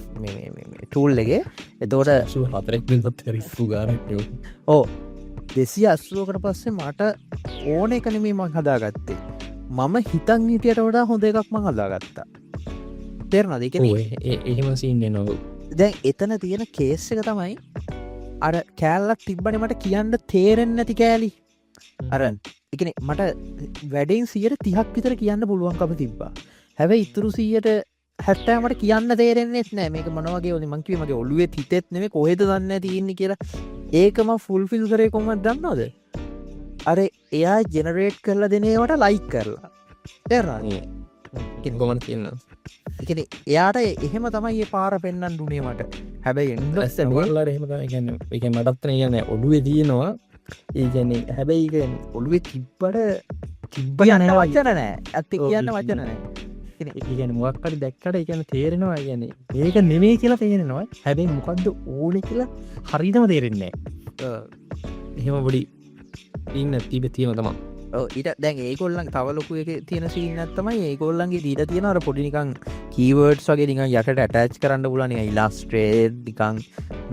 B: ටූල්ලගේ එතෝට
A: හතරක් රිස්සු ගාරක්
B: ඕ 280කට පස්සේ මට ඕන එකනමේ මං හදාගත්තේ මම හිතන් හිටියට වඩා හොඳ එකක් මං හදාගත්තා තේරනද එක
A: එහෙම සින්න නොව
B: දැන් එතන තියෙන කේස් එක තමයි අර කෑල්ලක් තිබ්බන මට කියන්න තේරෙන් නැති කෑලි අරන් එකන මට වැඩෙන් 30ක් විතර කියන්න පුළුවන්කම තිබ්බා හැබැයි ඉතුරු 70% කියන්න තේරෙන්නෙත් නෑ මේක මොනවගේ ඔලි මංකිව මගේ ඔලුවේ හිතෙත් නෙමේ කොහෙද දන්න තියන්නේ කියලා ඒකම ෆුල්ෆිල් කරේ කොමත් දන්නවද අර එයා ජෙනරේට් කරලා දෙනේවට ලයික් කරලා තේරනගේ
A: ගොමන් කියන්න
B: එකන එයාට එහෙම තමයි ඒ පාර පෙන්න්න ඩුනේ මට හැබැයි
A: ලා එහෙම ගන්න එක මටත්න කියන්න ඔඩුවේ තියෙනවා ඒගැන හැබැයි ඔළුවේ තිබ්බට තිබ්බ යන වචන නෑ ඇත්ති කියන්න වචන නෑ ගැන මොක්කට දැක්කට එකන තේරෙනවා ගැන ඒක නෙමේ කියලා තේරෙනවා හැබැයි මොකක්ද ඕන කියලා හරිතම තේරෙන්නේ එහෙම බොඩි ඉන්න තිබ තියම තමා
B: ඊට දැන් ඒකොල්ලන් තවලොකු එක තියෙන සිීනත්තමයි ඒකොල්ලන්ගේ දීට තියෙනර පොඩිනිකං කීවර්ඩ්ස් වගේ නිකන් යකට ඇටච් කරන්න පුලන ඉලාස්ට්‍රේඩ් නිකං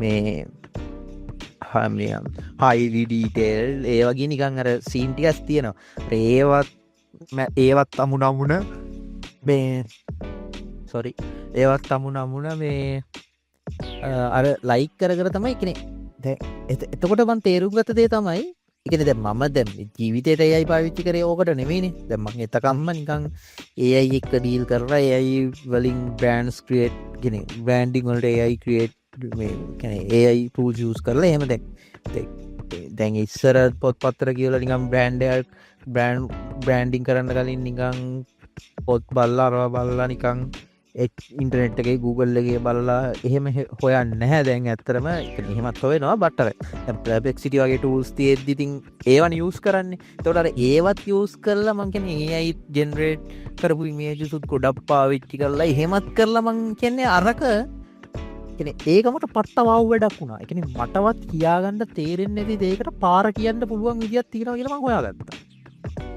B: මේ හයිලි ඩීටේල් ඒ වගේ නිකන් අර සීන් ටිකක් තියෙනවා ඒවත් අමුණ මේ සොරි ඒවත් අමුණ මේ අර ලයික් කර තමයි කෙනෙ එතකොට මන් තේරුම් ගත දේ තමයි එකන දැ මම දැම් ජීවිතයට ඒයි පාවිච්චි කරේ ඕකට නෙමේනේ දැම්මන් එතකම්ම නිකං ඒයි එක්ක ඩීල් කරලා ඒයි වලින් බ්‍රන්ස් ක්‍රියට් ගෙන බ්‍රන්ඩිං වලට ඒයි ක්‍රියට් ඒයි පූල් ජස් කරලා එහෙම දැන් ඉස්සර පොත් පත්තර කියල නිකම් බ්‍රන්ඩිං කරන්න කලින් නිකං පොත් බල්ලා අරවා බල්ලා නිකං ඉන්ටනෙට් එකේ Googleගේ බලලා එහෙම හොයන්න නැහැ දැන් ඇත්තරම එහෙමත් හොයනවා බට්ටර පලපෙක්සිටි වගේ ටූල්ස් තියෙද්දිතින් ඒවන් යස් කරන්නේ තොට ඒවත් යස් කරලා මංකන ඒයි ජෙනරේට් කරපු මේජසුත් ගොඩක් පාවිච්චි කරලා එහෙමත් කරලා මං කියන්නේ අරක ඒකමට පට්ටවාව වැඩක් වුණා එකන මටවත් කියාගන්න තේරෙන් නැති දේකට පාර කියන්න පුළුවන් විදිත් තියෙන කියලම හොයාගත්ත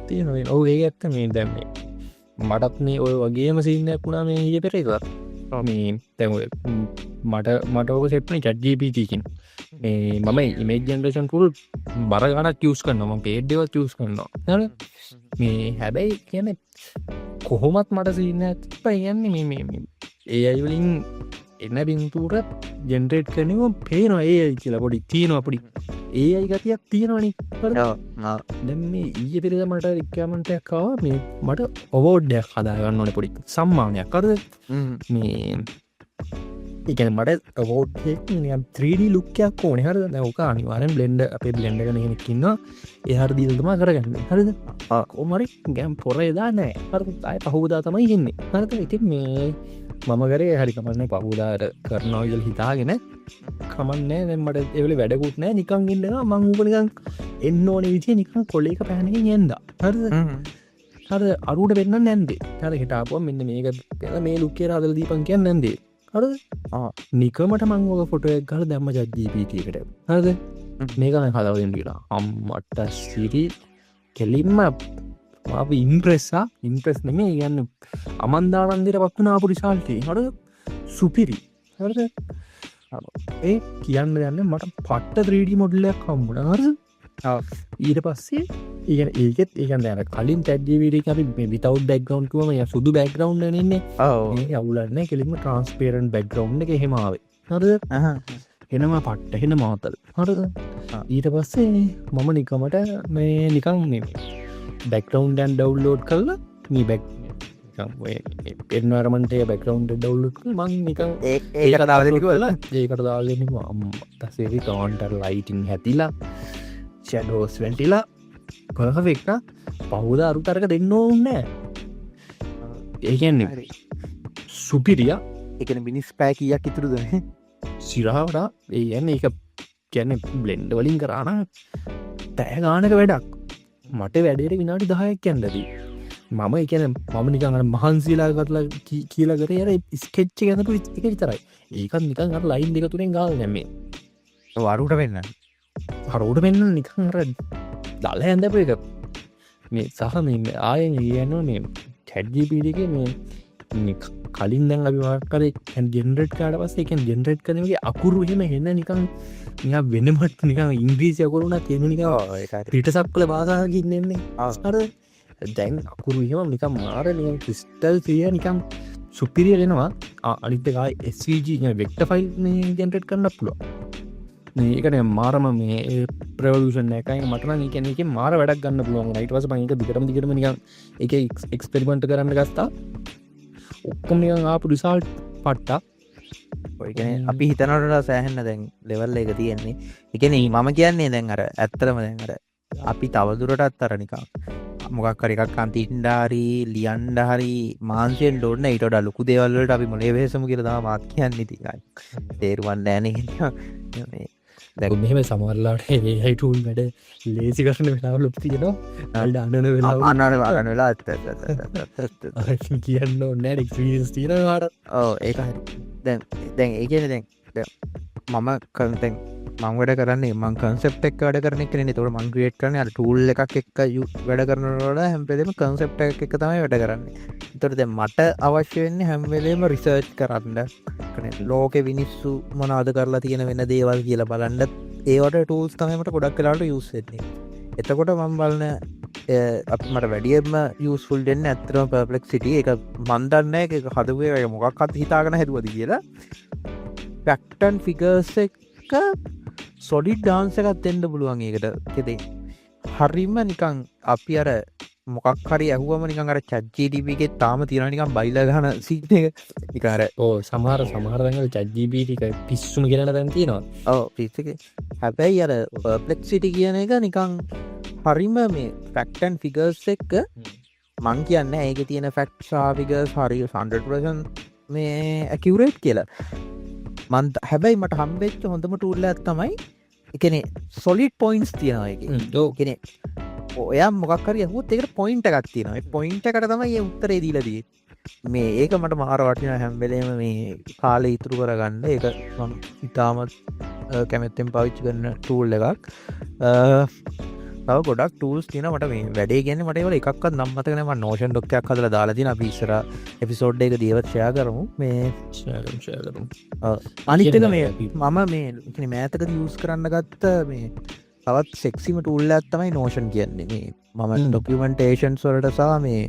A: තියෙන ඔව ඒ ඇත්ත මේ දැම්න්නේ මටත් මේ ඔය වගේම සින්නයක් වුණා මේ හිය පෙරේතත් මේ තැම මට ඕක සෙප්න චඩ්ජීපීතිකින් මේ මම ඉමේජ් ජෙනරේෂන් ටූල් බරගනක් යස් කරනවා පේඩ්ඩවත් යස් කරනවා මේ හැබැයි කියන කොහොමත් මට සින්න ඇතිප යන්නේ මේ ඒ අයිවලින් එන්න බින්තුර ජෙනරේට් කරනව පේනවා ඒ කියලා පොඩි තියෙනවා පොඩි ඒ අයි ගතියක් තියෙනවනි දැම් මේ ඊය පෙරද මට රික්කමටයක්කාව මේ මට ඔවෝඩ්ඩයක් හදාගන්න ඕන පොඩි සම්මානයක් කරද මේ එකන මට ඔවෝඩ්ෙක් 3D ලුක්කයක් ඕන හර නැවක අනිවාරෙන් බ්ලෙන්ඩ අපේ බ්ලෙන්ඩ කන කෙනෙක්කින්නවා එහර දීල්තමා කරගන්න හරිද කෝමරි ගැම් පොරේදා නෑ හර අය පහුදා තමයි ඉන්නේ හරත ඉති මේ මම කරේ හරි කමන්න පහුදාට කරනෝයිදල් හිතාගෙන කමන්නේ මට එවලි වැඩකුත් නෑ නිකං ඉන්නවා මංගුපනිකං එන්න ඕන විතිය නිකං කොලේක පැනකින් එන්ද හරද හර අරුට වෙන්න නැන්දේ හර හිටාපුුව මෙන්න මේක පෙල මේ ලුක්කේ අදල දීපන් කියන්න නැන්දේ හරද නිකමට මංගෝක ෆොටෝයක් ගල දැම්ම ජජීපීටකට හරද මේකන කදවදෙන් කියලා අම්මට සිරි කෙලින්ම ඉන්ප්‍රෙස්සා ඉන්ප්‍රෙස් නෙමේ ගන්න අමන්දානන්දර පක්වනා පුරිසාල්ටේ හට සුපිරි හරද ඒ කියන්න යන්න මට පට්ට 3D මොඩල්ලයක් කම්බුණ හරද ඊට පස්සේ ඒ ඒකෙත් ඒකන් දැන කලින් තැඩ්ජීවිට අපි විතව් බැක්ගවන්්කුවම ය සුදු බැක්ග්‍රවන්් නෙන්නේ අවුලන්න කෙලිම ට්‍රන්ස්පේරන් බැක්ග්‍රවන්් එක හෙමාවේ හරද එනවා පට්ට හෙන මාතල් හරද ඊට පස්සේ මම නිකමට මේ නිකං නෙමේ බැක්රවන්්ඩන් ඩව්ලෝඩ් කරලා මී බැක් එන්වරමන්ටේ බැක්රවන්් ඩව්ලුඩ් මං නිකං
B: ඒකට දාවදකවලා
A: ඒකට දාලම අම්තසේරි කවන්ටර් ලයිටින් හැතිලා ෂඩෝස් වැටිලා පහවෙක්න පහුද අරුතරක දෙන්න ඕන්නෑ ඒකන්නේ සුපිරිය
B: එකන මිනිස් පෑ කියක් ඉතුරුද
A: සිරාවට ඒ යන්න එක ගැන බ්ලෙන්ඩ වලින් කරාන තෑගානක වැඩක් මට වැඩේට විනාඩි 10ක් යන්නදී මම එකන මම නිකන් මහන්සිලා කරලා කියලා කරේ අර ස්කෙච් එක යනකොට එක විතරයි ඒකත් නිකන් අර ලයින් දෙක තුනෙන් ගාලා නැමේ
B: වරුට වෙන්න
A: හරෝට වෙන්න නිකන් අර දාලා හැන්දපු එක මේ සහ මේ ආයෙත් කියනවා මේ ChatGPT එකේ මේ කලින් දැන් අපි වාක් කරේ ජෙනරේට් කරාට පස්සේ ඒ කියන්නේ ජෙනරේට් කරන එකේ අකුරු එහෙම එන්න නිකන් වෙනමත් නිකන් ඉංග්‍රීසි අකුරු උනත් එන්නේ නිකන් පිටසක්වල භාෂාවකින් එන්නේ අර දැන් අකුරු එහෙම නිකන් මාර නිකන් ක්‍රිස්ටල් ක්ලියර් නිකන් සුපිරියර් එනවා අනිත් එක SVG කියන්නේ වෙක්ටර් ෆයිල් මේ ජෙනරේට් කරන්න පුළුවන් මේකනේ මාරම මේ ප්‍රෙවලූෂන් එකයි මට නම් කියන්නේ ඒකේ මාර වැඩක් ගන්න පුළුවන් ඊට පස්සේ මම ඒක දිගටම නිකන් ඒකේ එක්ස්පෙරිමන්ට් කරන්න ගත්තා ඔක්කොම නිකන් ආපු රිසල්ට් පට්ටා
B: ඔය කියන්නේ අපි හිතනවට සෑහෙන්න දැන් ලෙවල් එක තියෙන්නේ ඒ කියන්නේ මම කියන්නේ දැන් අර ඇත්තටම දැන් අර අපි තවදුරටත් අර නිකන් මොකක් හරි එකක් අන්තින්න හරි ලියන්න හරි මාන්සියෙන් ඩොන්න ඊට වඩා ලොකු දේවල් වලට අපි මොලේ වෙහෙසමු කියලා තමයි මාත් කියන්නේ ඉතින් තේරුම් නැහැ නේ
A: දැන් මෙහෙම සමහරලාට AI tool වැඩ ලේසි කරන වෙලාවලුත් තියෙනවා නල්ඩ අනන වෙලාව
B: අනන වෙලා
A: කියන්න ඕනේ නැහැ එක්ස්පීරියන්ස් තියෙනවාට
B: ඔව් ඒක හරි දැන් ඒ කියන්නේ දැන් මම දැන් මං වැඩ කරන්නේ මං කන්සෙප්ට් එක වැඩ කරන එක නේ. ඒතකොට මං ක්‍රියේට් කරන්නේ අර ටූල් එකක් එක්ක වැඩ කරනකොට හැම වෙලේම කන්සෙප්ට් එකක් එක්ක තමයි වැඩ කරන්නේ. ඒතකොට දැන් මට අවශ්‍ය වෙන්නේ හැම වෙලේම රිසර්ච් කරන්න. කියන්නේ ලෝකෙ මිනිස්සු මොනවද කරලා තියෙන වෙන දේවල් කියලා බලන්න ඒවට ටූල්ස් තමයිමට ගොඩක් කලාට යුස්සෙන්නේ. එතකොට මම් බලන අප මට වැඩියම යුස්ෆුල් දෙන්න ඇතරම පර්පලෙක් සිටිය එක මන්දන්න එක හදවේ මොකක්ත් හිතාගෙන හැදුවද කියලා පැක්ටන් ෆිගර්ස් එක සොඩි ඩාන්සකත් එන්න පුළුවන් ඒකට කෙදේ හරිම නිකං අපි අර මොකක් හරි ඇහුවම නිකන් අර චජ්ජීඩිපිගේ තාම තියෙන නිකන් බයිලා ගහන සීන් එක නිකන් අර
A: සමහරදඟල චජ්ජීපීටික පිස්සුම කියලන දැන් තියෙනවා.
B: ඔව් පිස්සක හැබැයි අර පර්ප්ලෙක්සිටි කියන එක නිකන් හරිම මේ ෆැක්ටන් ෆිගර්ස් එක්ක මං කියන්න ඒක තියෙන ෆැක්ට් ෆිගර්ස් හරි 100% මේ ඇකියුරේට් කියලා මන් හැබැයි මට හම්බෙච්ච හොඳම ටූල් එකක් තමයි එකනේ සොලිඩ් පොයින්ට්ස් තියෙනවා ඒකේ. කෙනෙක් ඔයා මොකක්හරි ඇහුවොත් ඒකට පොයින්ට් එකක් තියෙනවා. ඒ පොයින්ට් එකට තමයි ඒ උත්තරේ දීලා තියෙන්නේ. මේ ඒක මට මාර වටිනා හැම වෙලේම මේ කාලේ ඉතුරු කරගන්න ඒක මම ඉතාමත් කැමැත්තෙන් පාවිච්චි කරන ටූල් එකක්. තව ගොඩක් ටූල්ස් තියෙනවා මට මේ වැඩේ කියන්නේ මට ඒවල එකක්වත් නම් මතක නැහැ. මම Notion doc එකක් හදලා දාලා තියෙනවා. අපි ඉස්සර එපිසෝඩ් එක දියවත් ෂෙයා කරමු. මේ
A: ෂෙයා කරමු.
B: අනිත් එක මේ මම මේ කියන්නේ මෑතකදී යූස් කරන්න ගත්ත මේ තවත් සෙක්සිම ටූල් එකක් තමයි Notion කියන්නේ. මේ මම ඩොකියුමන්ටේෂන්ස් වලට සහ මේ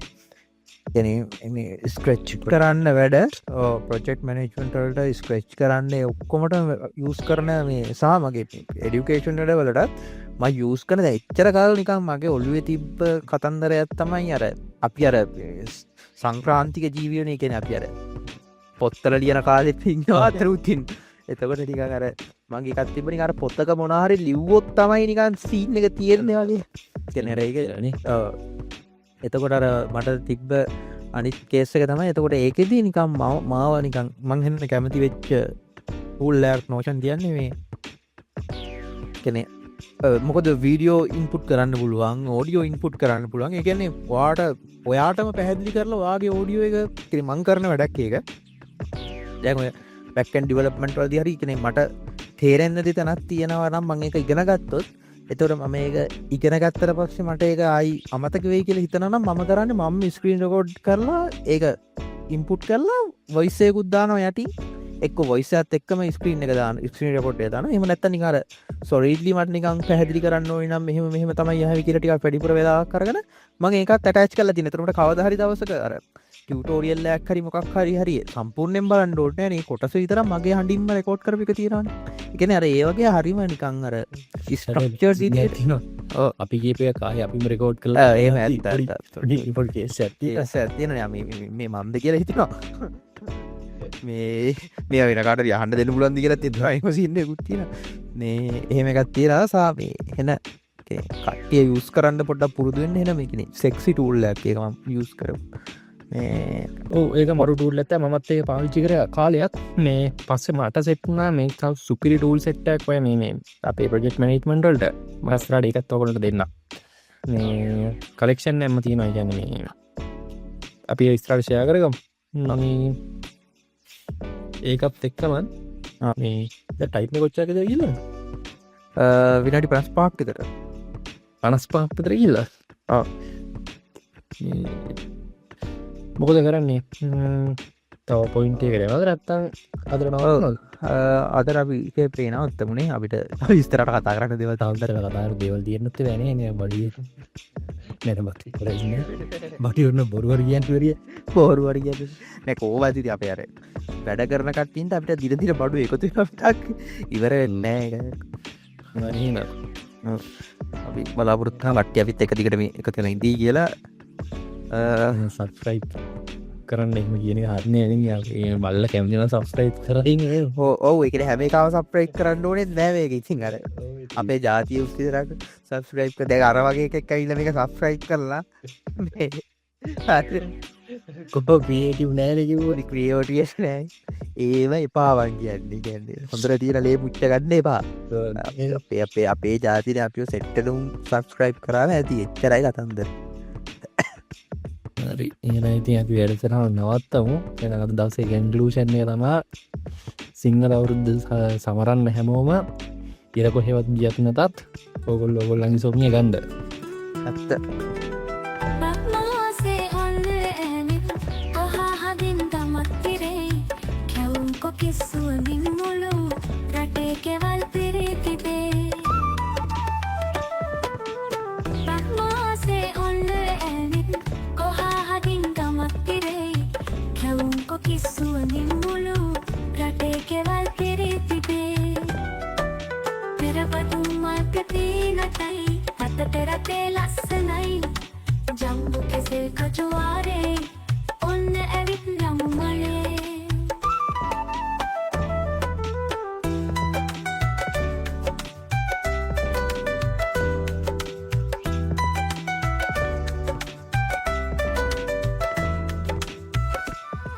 B: ස්ක්‍රච් කරන්න වැඩ ප්‍රොජෙක්ට් මැනේජ්මන්ට් වලට ස්ක්‍රච් කරන්න ඔක්කොමට යූස් කරන මේ සහ මගේ එඩියුකේෂන් වැඩ වලටත් මම යූස් කරන එච්චර කාල නිකන් මගේ ඔළුවේ තිබ්බ කතන්දරයක් තමයි අර අපි අර සංක්‍රාන්තික ජීවිතය කියන්නේ අපි අර පොත්වල ලියන කාලෙත් ඉන්නවා අතරුතින්. එතකොට නිකන් අර මගේ එකක් තිබ්බ නිකන් අර පොතක මොනවා හරි ලිව්වොත් තමයි නිකන් සීන් එක තියෙන්නේ වගේ. කියන්නේ අර ඒකනේ. එතකොට අර මට තිබ්බ අනිත් කේස් එක තමයි එතකොට ඒකෙදී නිකන් මාව නිකන් මං හෙන්න කැමති වෙච්ච ටූල් එකක් Notion කියන්නේ මේ කියන්නේ මොකද වීඩියෝ ඉන්පුට් කරන්න පුළුවන් ඕඩියෝ ඉන්පුට් කරන්න පුළුවන්. ඒ කියන්නේ ඔයාටම පැහැදිලි කරලා ඔයාගේ ඕඩියෝ එක මං කරන වැඩක් ඒක. දැන් ඔය බැක්එන්ඩ් ඩෙවලොප්මන්ට් වලදී හරි කියන්නේ මට තේරෙන්න දෙ තැනක් තියෙනවා නම් මම ඒක ඉගෙන ගත්තොත් එතකොට මම ඒක ඉගෙන ගත්තට පස්සේ මට ඒක ආයි අමතක වෙයි කියලා හිතනවා නම් මම කරන්නේ මම ස්ක්‍රීන් රෙකෝඩ් කරලා ඒක ඉන්පුට් කරලා වොයිස් එකකුත් දානවා යටින් එක්ක වොයිස් එකත් එක්කම ස්ක්‍රීන් එක දාන ස්ක්‍රීන් රෙකෝඩ් එක දානවා. එහෙම නැත්නම් නිකන් අර සොරිඩ්ලි මට නිකන් පැහැදිලි කරන්න ඕනේ නම් මෙහෙම තමයි යහවි කියලා ටිකක් වැඩිපුර වෙලාවක් කරගෙන මම ඒකත් ඇටච් කරලා තියෙනවා. එතකොට කවදා හරි දවසක අර ටියුටෝරියල් එකක් හරි මොකක් හරි සම්පූර්ණයෙන් බලන්න ඕනේ නෑ. මේ කොටස විතරක් මගේ හඬින්ම රෙකෝඩ් කරපු එක තියෙනවානේ. ඒ කියන්නේ අර ඒ වගේ හරිම නිකන් අර ස්ට්‍රක්චර්ස් ඉදිරියට තියෙනවා. ඔව් අපි කියපේක ආයේ අපිම රෙකෝඩ් කළා. එහෙම ඇත්ත. පොඩි කේස් එකක් තියෙනවා. මේ මන්ද කියලා හිතනවා. මේ වෙන කාටද යහන්න දෙන්න පුළුවන්ද කියලා තියනවා සීන් එකකුත් තියෙනවා. මේ එහෙම එකක් තියෙනවා සා මේ එන කට්ටිය යූස් කරන්න පොඩ්ඩක් පුරුදු වෙන්න එන මේ කියන්නේ සෙක්සි ටූල් එකක් ඒක මම යූස් කරමු. මේ
A: ඔව් ඒක මරු ටූල් එකක් තමයි මමත් ඒක පාවිච්චි කරා කාලයක්. මේ පස්සේ මට සෙට් වුණා මේ තව සුපිරි ටූල් සෙට් එකක් ඔය මේ අපේ ප්‍රොජෙක්ට් මැනේජ්මන්ට් වලට මස්රාඩ ඒකත් ඔයගොල්ලන්ට දෙන්න. මේ කලෙක්ෂන් එකක්ම තියෙනවා කියන්නේ මේ අපි ඉස්සරහට ෂෙයා කරගමු. මම ඒකත් එක්කම මේ ටයිප් එක කොච්චරද කියලා
B: විනාඩි 55ක් විතර
A: 55ක් විතර ගිහලා මොකද කරන්නේ තව පොයින්ට් එකකට යනවද නැත්නම් අදට නවත්තනවද?
B: අදට අපි ඉතින් පේනවත් තමුනේ අපිට ඉස්තරට කතා කරන්න දේවල්
A: තවන්තර කතා කරන දේවල් තියෙන්නත් බෑනේ නේ බඩිය නේද බක්ටි කොලෙජ්නේ බඩි උන්න බොරුවර කියන්නේ
B: බොරුවර කියන්නේ නේ කොහොමද ඉතින් අපේ අර වැඩ කරන කට්ටියන්ට අපිට දින දින බඩු එකතු වෙනවා ඉවර වෙන්නේ නැහැ ඒක. අපි බලාපොරොත්තු වෙන කට්ටිය අපිත් එක දිගට මේ එක තැන ඉඳී කියලා
A: සබ්ස්ක්‍රයිබ් කරන්න එහෙම කියන එක හරිනේ නේ. බල්ලා කැමති නම් සබ්ස්ක්‍රයිබ් කරලා
B: ඔව් ඒකනේ හැම එකම සබ්ස්ක්‍රයිබ් කරන්න ඕනේ නෑ මේක. ඉතින් අර අපේ ජාතිය උස්තිරක සබ්ස්ක්‍රයිබ් කර දැන් අර වගේ එකක් ඇවිල්ලා මේක සබ්ස්ක්‍රයිබ් කරලා
A: කොහොම ක්‍රියේටිව් නෑනේ කිව්වොත්
B: ක්‍රියේටිව්ස් නෑ. ඒව එපා වන් කියන්නේ හොඳට තියෙන ලේ මුච්ච ගන්න එපා. අපේ ජාතිනේ අපිව සෙට්ටලුම් සබ්ස්ක්‍රයිබ් කරාම ඇති එච්චරයි කතන්දර.
A: හරි එහෙනම් ඉතින් අපි වැඩසටහන නවත්තමු. එහෙනම් අද දවසේ කන්ක්ලූෂන් එක තමයි සිංහල අවුරුද්ද සමරන්න හැමෝම ඉර කොහෙවත් ගියත් නැතත් ඕගොල්ලන්ගේ සොමිය ගන්න.
B: ඇත්ත.
C: කිස්සුවමින් මුළු රටේ කෙවල් පිරී තිබේ සුවඳින් මුළු රටේ කෙවල් පිරී තිබේ. පෙරවදු මල්ක තීනතයි අතට රටේ ලස්සනයි